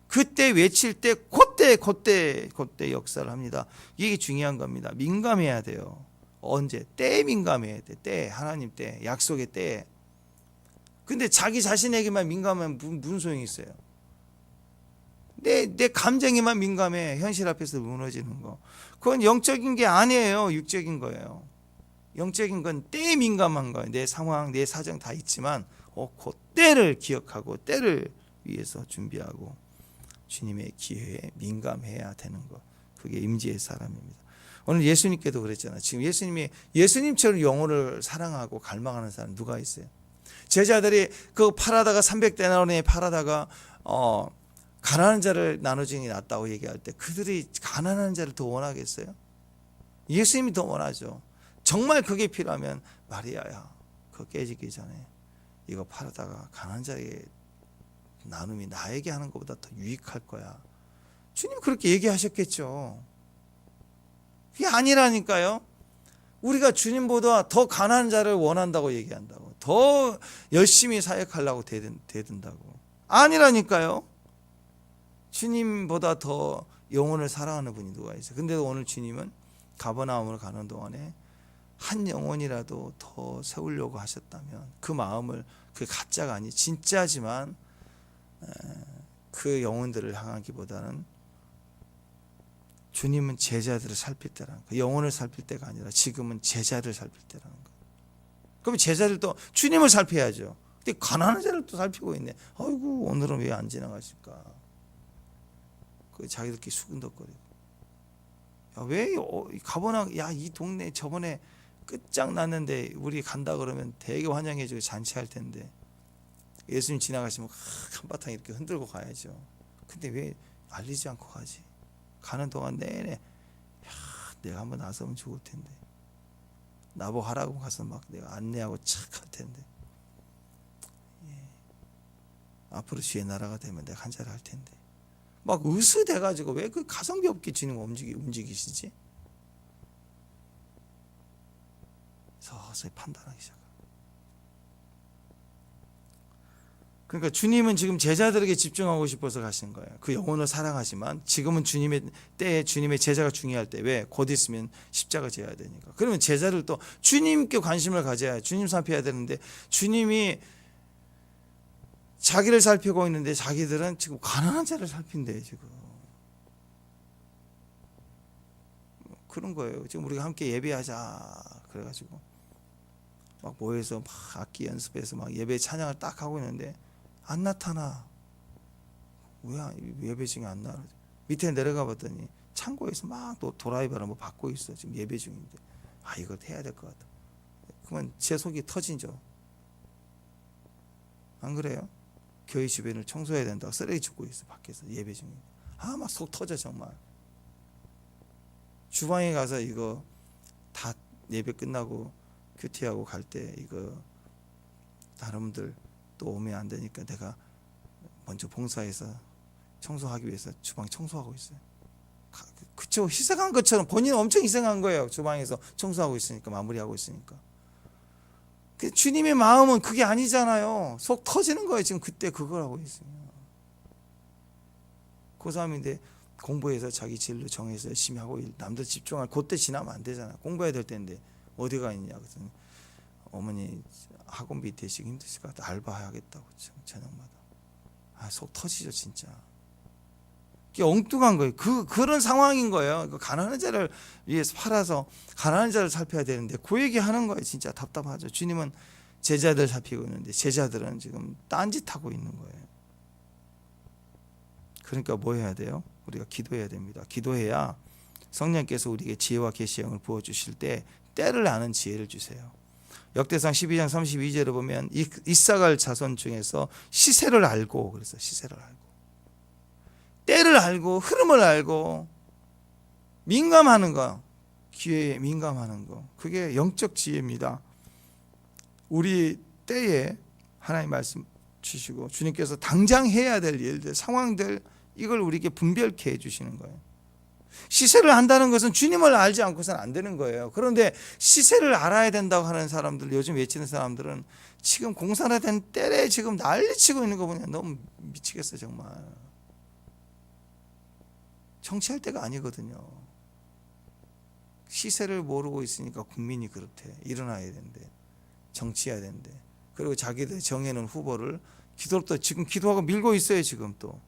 그때 외칠 때 그때 역사를 합니다. 이게 중요한 겁니다. 민감해야 돼요. 언제? 때에 민감해야 돼. 때, 하나님 때, 약속의 때. 근데 자기 자신에게만 민감하면 무슨 소용이 있어요? 내 감정에만 민감해. 현실 앞에서 무너지는 거. 그건 영적인 게 아니에요. 육적인 거예요. 영적인 건 때에 민감한 거예요. 내 상황, 내 사정 다 있지만 그 때를 기억하고 때를 위해서 준비하고 주님의 기회에 민감해야 되는 거. 그게 임재의 사람입니다. 오늘 예수님께도 그랬잖아요. 지금 예수님처럼 영혼을 사랑하고 갈망하는 사람 누가 있어요? 제자들이 그 팔아다가 300데나리온에 팔아다가 가난한 자를 나눠주는 게 낫다고 얘기할 때 그들이 가난한 자를 더 원하겠어요? 예수님이 더 원하죠. 정말 그게 필요하면 마리아야, 그거 깨지기 전에 이거 팔아다가 가난한 자에게 나눔이 나에게 하는 것보다 더 유익할 거야. 주님 그렇게 얘기하셨겠죠. 그게 아니라니까요. 우리가 주님보다 더 가난한 자를 원한다고 얘기한다고, 더 열심히 사역하려고 대든다고. 아니라니까요. 주님보다 더 영혼을 사랑하는 분이 누가 있어요? 근데 오늘 주님은 가버나움을 가는 동안에 한 영혼이라도 더 세우려고 하셨다면 그 마음을, 그 가짜가 아니 진짜지만 그 영혼들을 향하기보다는 주님은 제자들을 살필 때라는 거예요. 영혼을 살필 때가 아니라 지금은 제자를 살필 때라는 거예요. 그럼 제자들도 주님을 살펴야죠. 근데 가난한 자를 또 살피고 있네. 아이고 오늘은 왜 안 지나가실까? 그 자기들끼리 수근덕거리고. 야, 왜 가보나, 야, 이 동네 저번에 끝장났는데 우리 간다 그러면 되게 환영해주고 잔치할 텐데 예수님 지나가시면 한바탕 이렇게 흔들고 가야죠. 근데 왜 알리지 않고 가지? 가는 동안 내내 야, 내가 한번 나서면 좋을 텐데, 나보고 하라고 가서 막 내가 안내하고 착 할 텐데, 앞으로 주의 나라가 되면 내가 한 자리 할 텐데, 막 으스대가지고 왜 그 가성비 없게 주님 움직이시지? 서서히 판단하기 시작합니다. 그러니까 주님은 지금 제자들에게 집중하고 싶어서 가신 거예요. 그 영혼을 사랑하지만 지금은 주님의 때에 주님의 제자가 중요할 때, 왜? 곧 있으면 십자가 져야 되니까. 그러면 제자들 또 주님께 관심을 가져야, 주님 살펴야 되는데 주님이 자기를 살피고 있는데 자기들은 지금 가난한 자를 살핀대요. 지금 그런 거예요. 지금 우리가 함께 예배하자 그래가지고 막 모여서 막 악기 연습해서 막 예배 찬양을 딱 하고 있는데 안 나타나. 왜 예배 중에 안 나와? 밑에 내려가 봤더니 창고에서 막 또 드라이버를 뭐 받고 있어. 지금 예배 중인데 이거 해야 될 것 같다. 그러면 제 속이 터지죠. 안 그래요? 교회 주변을 청소해야 된다고 쓰레기 줍고 있어. 밖에서 예배 중인데 막 속 터져 정말. 주방에 가서 이거 다 예배 끝나고 큐티하고 갈 때 이거 다른 분들 또 오면 안 되니까 내가 먼저 봉사해서 청소하기 위해서 주방 청소하고 있어요. 그쵸? 희생한 것처럼 본인은 엄청 희생한 거예요. 주방에서 청소하고 있으니까, 마무리하고 있으니까. 주님의 마음은 그게 아니잖아요. 속 터지는 거예요. 지금 그때 그걸 하고 있어요. 고3인데 공부해서 자기 진로 정해서 열심히 하고 남들 집중할 그때 지나면 안 되잖아요. 공부해야 될 때인데 어디가 있냐. 그래서 어머니 학원비 대시기 힘드실 것 같아. 알바해야겠다고 저녁마다. 속 터지죠 진짜. 이게 엉뚱한 거예요. 그런 상황인 거예요. 가난한 자를 위해서 팔아서 가난한 자를 살펴야 되는데 그 얘기 하는 거예요. 진짜 답답하죠. 주님은 제자들 살피고 있는데 제자들은 지금 딴짓하고 있는 거예요. 그러니까 뭐 해야 돼요? 우리가 기도해야 됩니다. 기도해야 성령께서 우리에게 지혜와 계시형을 부어주실 때 때를 아는 지혜를 주세요. 역대상 12장 32절을 보면 이사갈 자손 중에서 시세를 알고, 그래서 시세를 알고 때를 알고 흐름을 알고 민감하는 거, 기회에 민감하는 거, 그게 영적 지혜입니다. 우리 때에 하나님 말씀 주시고 주님께서 당장 해야 될 일들, 상황들, 이걸 우리에게 분별케 해주시는 거예요. 시세를 안다는 것은 주님을 알지 않고서는 안 되는 거예요. 그런데 시세를 알아야 된다고 하는 사람들, 요즘 외치는 사람들은 지금 공산화된 때에 지금 난리치고 있는 거 보면 너무 미치겠어요. 정말 정치할 때가 아니거든요. 시세를 모르고 있으니까 국민이 그렇대. 일어나야 된대. 정치해야 된대. 그리고 자기들 정해놓은 후보를 기도로 또 지금 기도하고 밀고 있어요. 지금 또.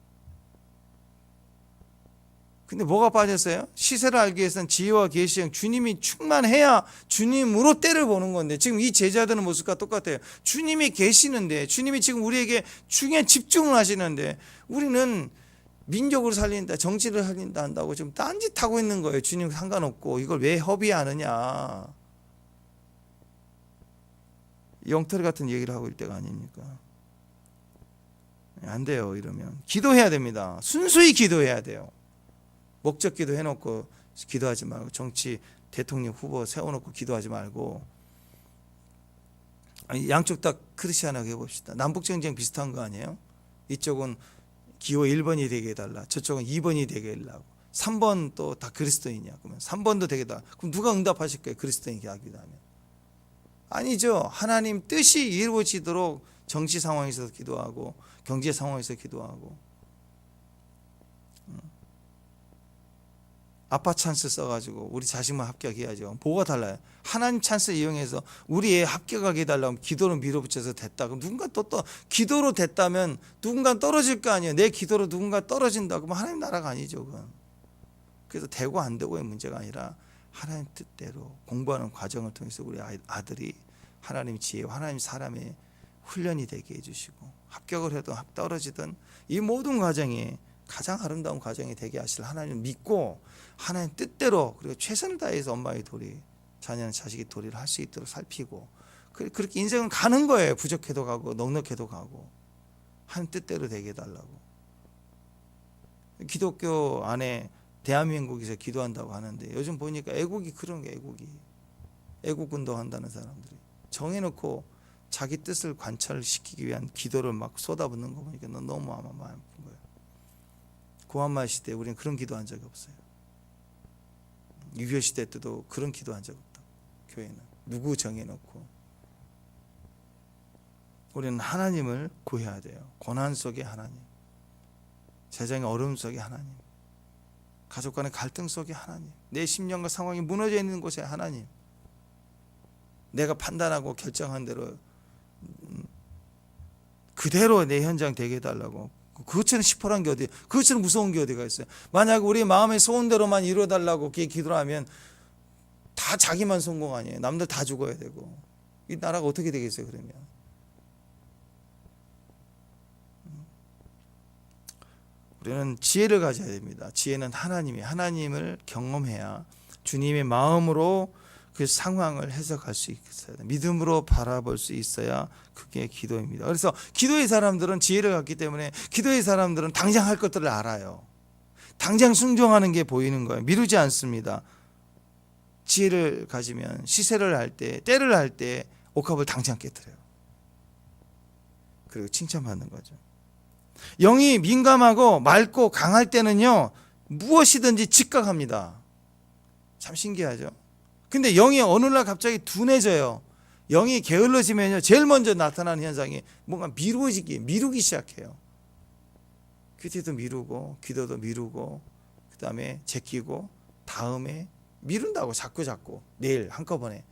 근데 뭐가 빠졌어요? 시세를 알기 위해서는 지혜와 계시형, 주님이 충만해야 주님으로 때를 보는 건데, 지금 이 제자들의 모습과 똑같아요. 주님이 계시는데, 주님이 지금 우리에게 중요한 집중을 하시는데, 우리는 민족을 살린다, 정치를 살린다 한다고 지금 딴짓하고 있는 거예요. 주님 상관없고. 이걸 왜 허비하느냐. 영털 같은 얘기를 하고 있을 때가 아닙니까? 안 돼요. 이러면 기도해야 됩니다. 순수히 기도해야 돼요. 목적 기도 해놓고 기도하지 말고, 정치 대통령 후보 세워놓고 기도하지 말고, 양쪽 다 크리스찬하게 해봅시다. 남북전쟁 비슷한 거 아니에요? 이쪽은 기호 1번이 되게 해달라, 저쪽은 2번이 되게 해달라고, 3번 또 다 그리스도인이야. 그러면 3번도 되게 해달라. 그럼 누가 응답하실 거예요? 그리스도인이 하기도 하면. 아니죠. 하나님 뜻이 이루어지도록 정치 상황에서 기도하고 경제 상황에서 기도하고. 아빠 찬스 써가지고 우리 자식만 합격해야죠. 뭐가 달라요? 하나님 찬스 이용해서 우리 애 합격하게 해달라면 기도로 밀어붙여서 됐다. 그럼 누군가 또 기도로 됐다면 누군가 떨어질 거 아니에요. 내 기도로 누군가 떨어진다. 그러면 하나님 나라가 아니죠. 그건. 그래서 되고 안 되고의 문제가 아니라 하나님 뜻대로 공부하는 과정을 통해서 우리 아들이 하나님 지혜와 하나님 사람의 훈련이 되게 해주시고, 합격을 해도 떨어지든 이 모든 과정이 가장 아름다운 과정이 되게 하실 하나님을 믿고 하나님 뜻대로, 그리고 최선을 다해서 엄마의 도리, 자녀는 자식의 도리를 할 수 있도록 살피고, 그렇게 인생은 가는 거예요. 부족해도 가고 넉넉해도 가고 하나님 뜻대로 되게 해달라고. 기독교 안에 대한민국에서 기도한다고 하는데 요즘 보니까 애국이 그런 게, 애국 운동한다는 사람들이 정해놓고 자기 뜻을 관철시키기 위한 기도를 막 쏟아붓는 거 보니까 너무 마음 아픈 거예요. 고한말 시대 우리는 그런 기도한 적이 없어요. 6.25 시대 때도 그런 기도한 적 없다. 교회는 누구 정해놓고. 우리는 하나님을 구해야 돼요. 고난 속에 하나님, 세상의 어려움 속에 하나님, 가족 간의 갈등 속에 하나님, 내 심령과 상황이 무너져 있는 곳에 하나님, 내가 판단하고 결정한 대로 그대로 내 현장 되게 해달라고. 그것처럼 시퍼란 게 어디, 그것처럼 무서운 게 어디가 있어요. 만약 우리 마음의 소원대로만 이루어달라고 기도를 하면 다 자기만 성공 아니에요. 남들 다 죽어야 되고 이 나라가 어떻게 되겠어요. 그러면 우리는 지혜를 가져야 됩니다. 지혜는 하나님을 경험해야 주님의 마음으로 그 상황을 해석할 수 있어야 돼. 믿음으로 바라볼 수 있어야 그게 기도입니다. 그래서 기도의 사람들은 지혜를 갖기 때문에 기도의 사람들은 당장 할 것들을 알아요. 당장 순종하는 게 보이는 거예요. 미루지 않습니다. 지혜를 가지면 시세를 할 때, 때를 할 때 옥합을 당장 깨뜨려요. 그리고 칭찬받는 거죠. 영이 민감하고 맑고 강할 때는요, 무엇이든지 직각합니다. 참 신기하죠. 근데 영이 어느 날 갑자기 둔해져요. 영이 게을러지면요, 제일 먼저 나타나는 현상이 뭔가 미루기 시작해요. 큐티도 미루고, 기도도 미루고, 그 다음에 제끼고, 다음에 미룬다고 자꾸 내일 한꺼번에.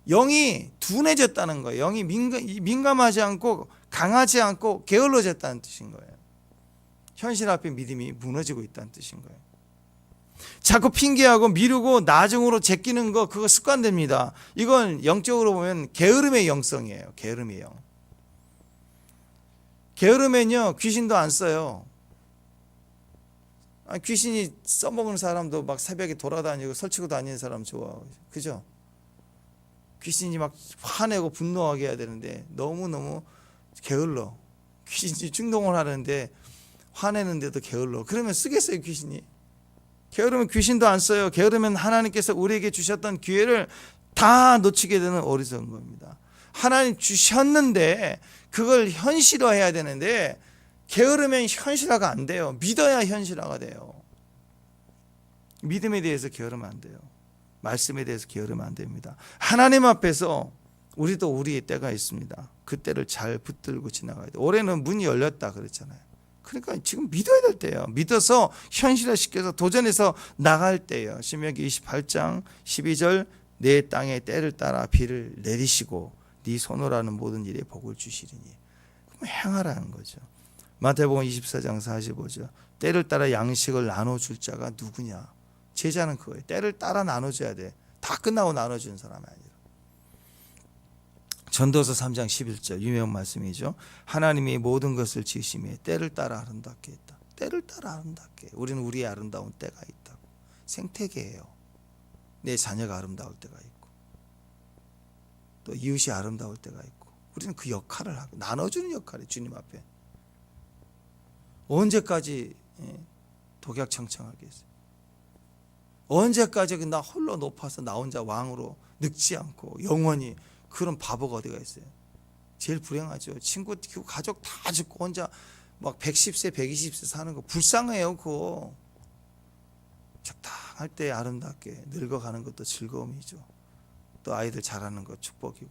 영이 둔해졌다는 거예요. 영이 민감하지 않고 강하지 않고 게을러졌다는 뜻인 거예요. 현실 앞에 믿음이 무너지고 있다는 뜻인 거예요. 자꾸 핑계하고 미루고 나중으로 제끼는 거, 그거 습관됩니다. 이건 영적으로 보면 게으름의 영성이에요. 게으름의 영. 게으르면요, 귀신도 안 써요. 귀신이 써먹는 사람도 막 새벽에 돌아다니고 설치고 다니는 사람 좋아하고, 그죠? 귀신이 막 화내고 분노하게 해야 되는데 너무너무 게을러. 귀신이 충동을 하는데 화내는데도 게을러. 그러면 쓰겠어요, 귀신이? 게으르면 귀신도 안 써요. 게으르면 하나님께서 우리에게 주셨던 기회를 다 놓치게 되는 어리석은 겁니다. 하나님 주셨는데 그걸 현실화해야 되는데, 게으르면 현실화가 안 돼요. 믿어야 현실화가 돼요. 믿음에 대해서 게으르면 안 돼요. 말씀에 대해서 게으르면 안 됩니다. 하나님 앞에서 우리도 우리의 때가 있습니다. 그 때를 잘 붙들고 지나가야 돼요. 올해는 문이 열렸다 그랬잖아요. 그러니까 지금 믿어야 될 때예요. 믿어서 현실화시켜서 도전해서 나갈 때예요. 신명기 28장 12절, 내 땅에 때를 따라 비를 내리시고 네 손으로 하는 모든 일에 복을 주시리니. 그럼 행하라는 거죠. 마태복음 24장 45절, 때를 따라 양식을 나눠줄 자가 누구냐? 제자는 그거예요. 때를 따라 나눠줘야 돼. 다 끝나고 나눠주는 사람이 아니라. 전도서 3장 11절, 유명한 말씀이죠. 하나님이 모든 것을 지으심에 때를 따라 아름답게 했다. 때를 따라 아름답게. 우리는 우리의 아름다운 때가 있다고. 생태계예요. 내 자녀가 아름다울 때가 있고, 또 이웃이 아름다울 때가 있고, 우리는 그 역할을 하고 나눠주는 역할이 주님 앞에. 언제까지 독약청청하겠어요? 언제까지 나 홀로 높아서 나 혼자 왕으로 늙지 않고 영원히, 그런 바보가 어디가 있어요? 제일 불행하죠. 친구, 가족 다 죽고 혼자 막 110세, 120세 사는 거 불쌍해요. 그거 적당할 때 아름답게 늙어가는 것도 즐거움이죠. 또 아이들 자라는 거 축복이고,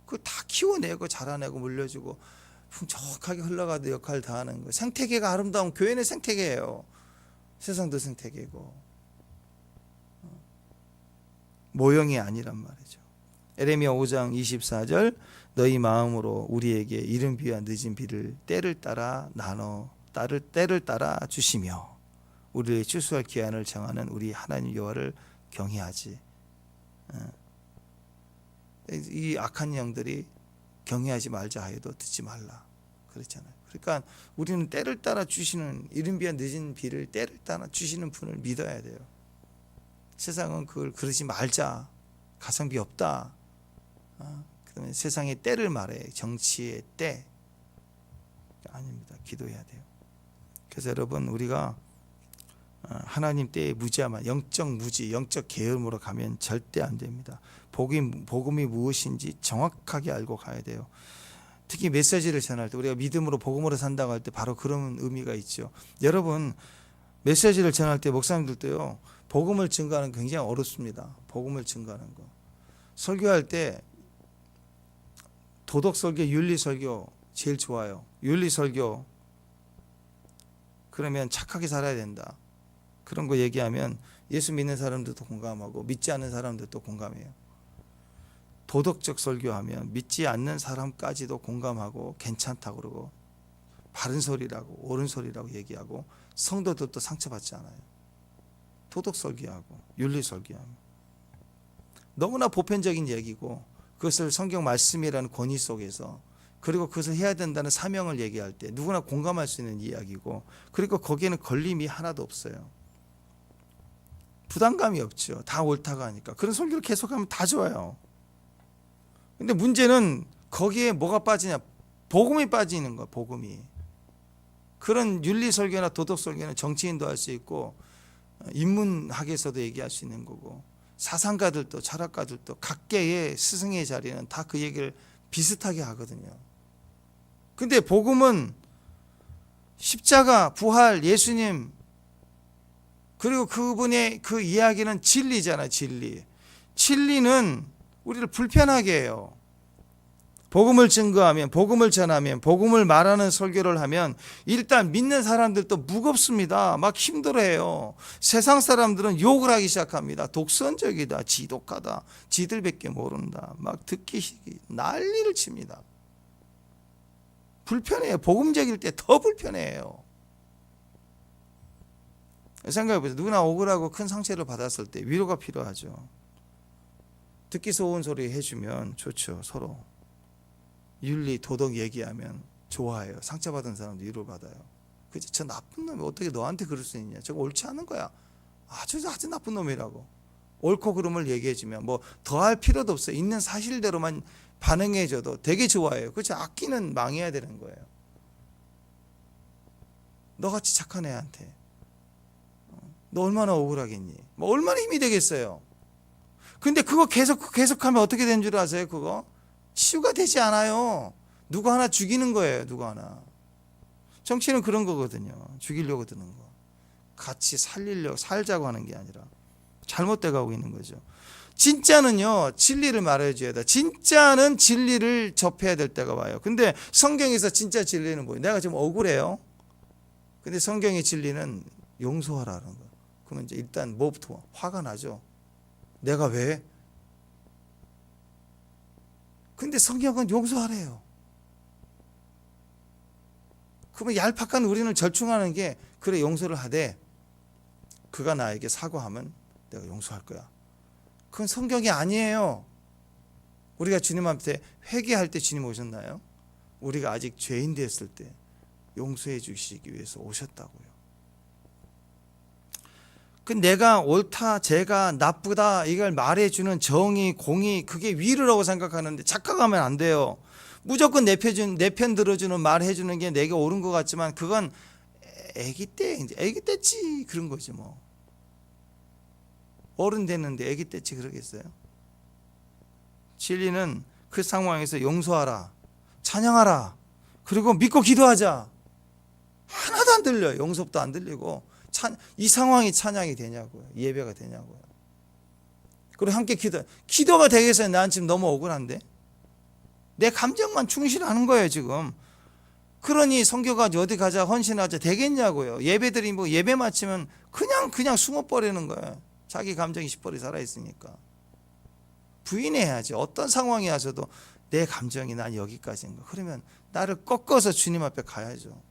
그거 다 키워내고 자라내고 물려주고 풍족하게 흘러가도 역할 다 하는 거. 생태계가 아름다운 교회는 생태계예요. 세상도 생태계고 모형이 아니란 말이죠. 에레미야 5장 24절, 너희 마음으로 우리에게 이른 비와 늦은 비를 때를 따라 때를 따라 주시며 우리의 추수할 기한을 정하는 우리 하나님 여호와를 경외하지. 이 악한 영들이 경외하지 말자 하여도 듣지 말라 그랬잖아요. 그러니까 우리는 때를 따라 주시는, 이른 비와 늦은 비를 때를 따라 주시는 분을 믿어야 돼요. 세상은 그걸 그러지 말자, 가성비 없다, 그다음에 세상의 때를 말해. 정치의 때 아닙니다. 기도해야 돼요. 그래서 여러분, 우리가 하나님 때에 무지하면 영적 무지, 영적 게으름으로 가면 절대 안 됩니다. 복음이 무엇인지 정확하게 알고 가야 돼요. 특히 메시지를 전할 때, 우리가 믿음으로 복음으로 산다고 할 때 바로 그런 의미가 있죠. 여러분, 메시지를 전할 때 목사님들도요, 복음을 증거하는 게 굉장히 어렵습니다. 복음을 증거하는 거. 설교할 때 도덕 설교, 윤리 설교 제일 좋아요. 윤리 설교, 그러면 착하게 살아야 된다, 그런 거 얘기하면 예수 믿는 사람들도 공감하고 믿지 않는 사람들도 공감해요. 도덕적 설교하면 믿지 않는 사람까지도 공감하고 괜찮다고 그러고 바른 소리라고 옳은 소리라고 얘기하고 성도들도 상처받지 않아요. 도덕 설교하고 윤리 설교하면 너무나 보편적인 얘기고, 그것을 성경 말씀이라는 권위 속에서, 그리고 그것을 해야 된다는 사명을 얘기할 때 누구나 공감할 수 있는 이야기고, 그리고 거기에는 걸림이 하나도 없어요. 부담감이 없죠. 다 옳다고 하니까. 그런 설교를 계속하면 다 좋아요. 근데 문제는 거기에 뭐가 빠지냐? 복음이 빠지는 거야. 복음이. 그런 윤리 설교나 도덕 설교는 정치인도 할 수 있고 인문학에서도 얘기할 수 있는 거고, 사상가들도 철학가들도 각계의 스승의 자리는 다 그 얘기를 비슷하게 하거든요. 근데 복음은 십자가, 부활, 예수님, 그리고 그분의 그 이야기는 진리잖아. 진리는 우리를 불편하게 해요. 복음을 증거하면, 복음을 전하면, 복음을 말하는 설교를 하면 일단 믿는 사람들도 무겁습니다. 막 힘들어해요. 세상 사람들은 욕을 하기 시작합니다. 독선적이다, 지독하다, 지들밖에 모른다, 막 듣기 난리를 칩니다. 불편해요. 복음적일 때 더 불편해요. 생각해보세요. 누구나 억울하고 큰 상처를 받았을 때 위로가 필요하죠. 듣기 좋은 소리 해주면 좋죠. 서로 윤리 도덕 얘기하면 좋아해요. 상처받은 사람도 위로를 받아요. 그치? 저 나쁜 놈이 어떻게 너한테 그럴 수 있냐, 저거 옳지 않은 거야, 아주 나쁜 놈이라고 옳고 그름을 얘기해주면 뭐 더할 필요도 없어요. 있는 사실대로만 반응해줘도 되게 좋아해요. 그렇지? 악기는 망해야 되는 거예요. 너같이 착한 애한테 너 얼마나 억울하겠니? 뭐 얼마나 힘이 되겠어요. 근데 그거 계속하면 어떻게 되는 줄 아세요? 그거 치유가 되지 않아요. 누구 하나 죽이는 거예요. 누구 하나. 정치는 그런 거거든요. 죽이려고 드는 거. 같이 살자고 하는 게 아니라 잘못돼 가고 있는 거죠. 진짜는요, 진리를 말해줘야 돼. 진짜는 진리를 접해야 될 때가 와요. 근데 성경에서 진짜 진리는 뭐예요? 내가 지금 억울해요. 근데 성경의 진리는 용서하라는 거예요. 그러면 이제 일단 뭐부터 화가 나죠. 내가 왜? 근데 성경은 용서하래요. 그러면 얄팍한 우리는 절충하는 게, 그래 용서를 하되 그가 나에게 사과하면 내가 용서할 거야. 그건 성경이 아니에요. 우리가 주님 앞에 회개할 때 주님 오셨나요? 우리가 아직 죄인 되었을 때 용서해 주시기 위해서 오셨다고요. 그 내가 옳다, 제가 나쁘다 이걸 말해주는 정의, 공의, 그게 위로라고 생각하는데 착각하면 안 돼요. 무조건 내 편 들어주는 말 해주는 게 내게 옳은 것 같지만 그건 애기 때지 그런 거지 뭐. 어른 됐는데 애기 때지 그러겠어요? 진리는 그 상황에서 용서하라, 찬양하라, 그리고 믿고 기도하자. 하나도 안 들려요. 용서도 안 들리고 이 상황이 찬양이 되냐고요. 예배가 되냐고요. 그리고 함께 기도가 되겠어요. 난 지금 너무 억울한데 내 감정만 충실하는 거예요 지금. 그러니 성교가지고 어디 가자, 헌신하자 되겠냐고요. 예배들이 뭐 예배 마치면 그냥 숨어버리는 거예요. 자기 감정이 시뻘이 살아있으니까. 부인해야지. 어떤 상황이 와서도 내 감정이 난 여기까지인가. 그러면 나를 꺾어서 주님 앞에 가야죠.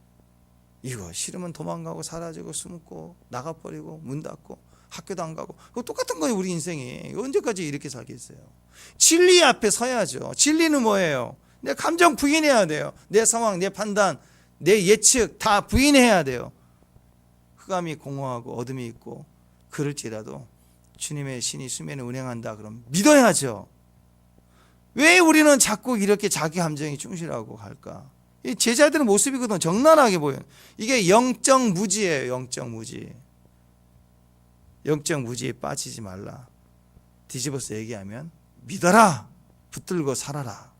이거 싫으면 도망가고 사라지고 숨고 나가버리고 문 닫고 학교도 안 가고, 그거 똑같은 거예요. 우리 인생이 언제까지 이렇게 살겠어요? 진리 앞에 서야죠. 진리는 뭐예요? 내 감정 부인해야 돼요. 내 상황, 내 판단, 내 예측 다 부인해야 돼요. 흑암이 공허하고 어둠이 있고 그럴지라도 주님의 신이 수면에 운행한다 그럼 믿어야죠. 왜 우리는 자꾸 이렇게 자기 감정이 충실하고 갈까? 이 제자들의 모습이거든. 적나라하게 보여요. 이게 영적 무지예요. 영적 무지. 영적 무지에 빠지지 말라. 뒤집어서 얘기하면 믿어라, 붙들고 살아라,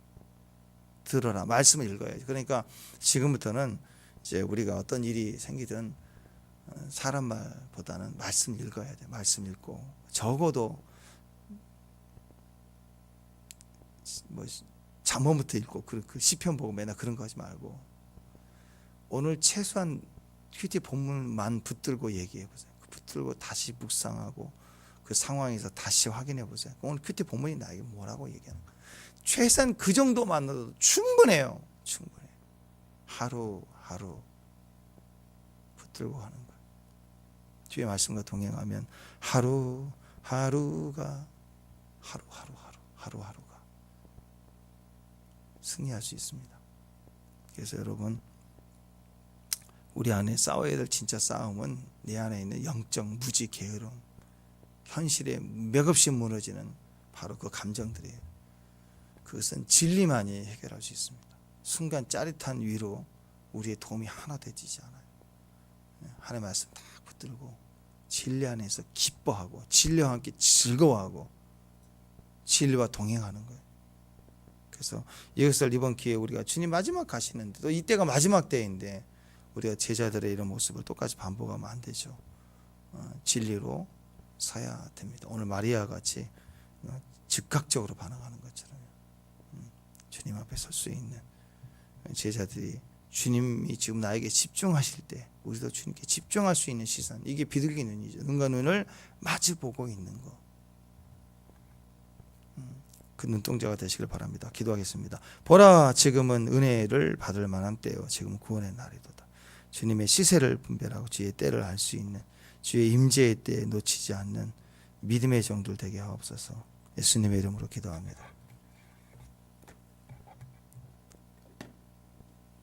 들어라. 말씀을 읽어야지. 그러니까 지금부터는 이제 우리가 어떤 일이 생기든 사람 말보다는 말씀 읽어야 돼. 말씀 읽고 적어도 뭐 잠언부터 읽고 그 시편 보고 맨날 그런 거 하지 말고 오늘 최소한 큐티 본문만 붙들고 얘기해 보세요. 붙들고 다시 묵상하고 그 상황에서 다시 확인해 보세요. 오늘 큐티 본문이 나에게 뭐라고 얘기하는 거야. 최소한 그 정도만으로도 충분해요. 충분해. 하루하루 붙들고 하는 거예요. 뒤에 말씀과 동행하면 하루하루가 승리할 수 있습니다. 그래서 여러분, 우리 안에 싸워야 될 진짜 싸움은 내 안에 있는 영적 무지, 게으름, 현실에 맥없이 무너지는 바로 그 감정들이에요. 그것은 진리만이 해결할 수 있습니다. 순간 짜릿한 위로 우리의 도움이 하나 되지 않아요. 하나님의 말씀 딱 붙들고 진리 안에서 기뻐하고 진리와 함께 즐거워하고 진리와 동행하는 거예요. 그래서 이것을 이번 기회에 우리가 주님 마지막 가시는데 또 이때가 마지막 때인데 우리가 제자들의 이런 모습을 똑같이 반복하면 안 되죠. 진리로 서야 됩니다. 오늘 마리아 같이 즉각적으로 반응하는 것처럼 주님 앞에 설 수 있는 제자들이, 주님이 지금 나에게 집중하실 때 우리도 주님께 집중할 수 있는 시선, 이게 비둘기 눈이죠. 눈과 눈을 마주 보고 있는 거. 그 눈동자가 되시길 바랍니다. 기도하겠습니다. 보라, 지금은 은혜를 받을 만한 때요, 지금 구원의 날이도다. 주님의 시세를 분별하고 주의 때를 알 수 있는, 주의 임재의 때에 놓치지 않는 믿음의 종들 되게 하옵소서. 예수님의 이름으로 기도합니다.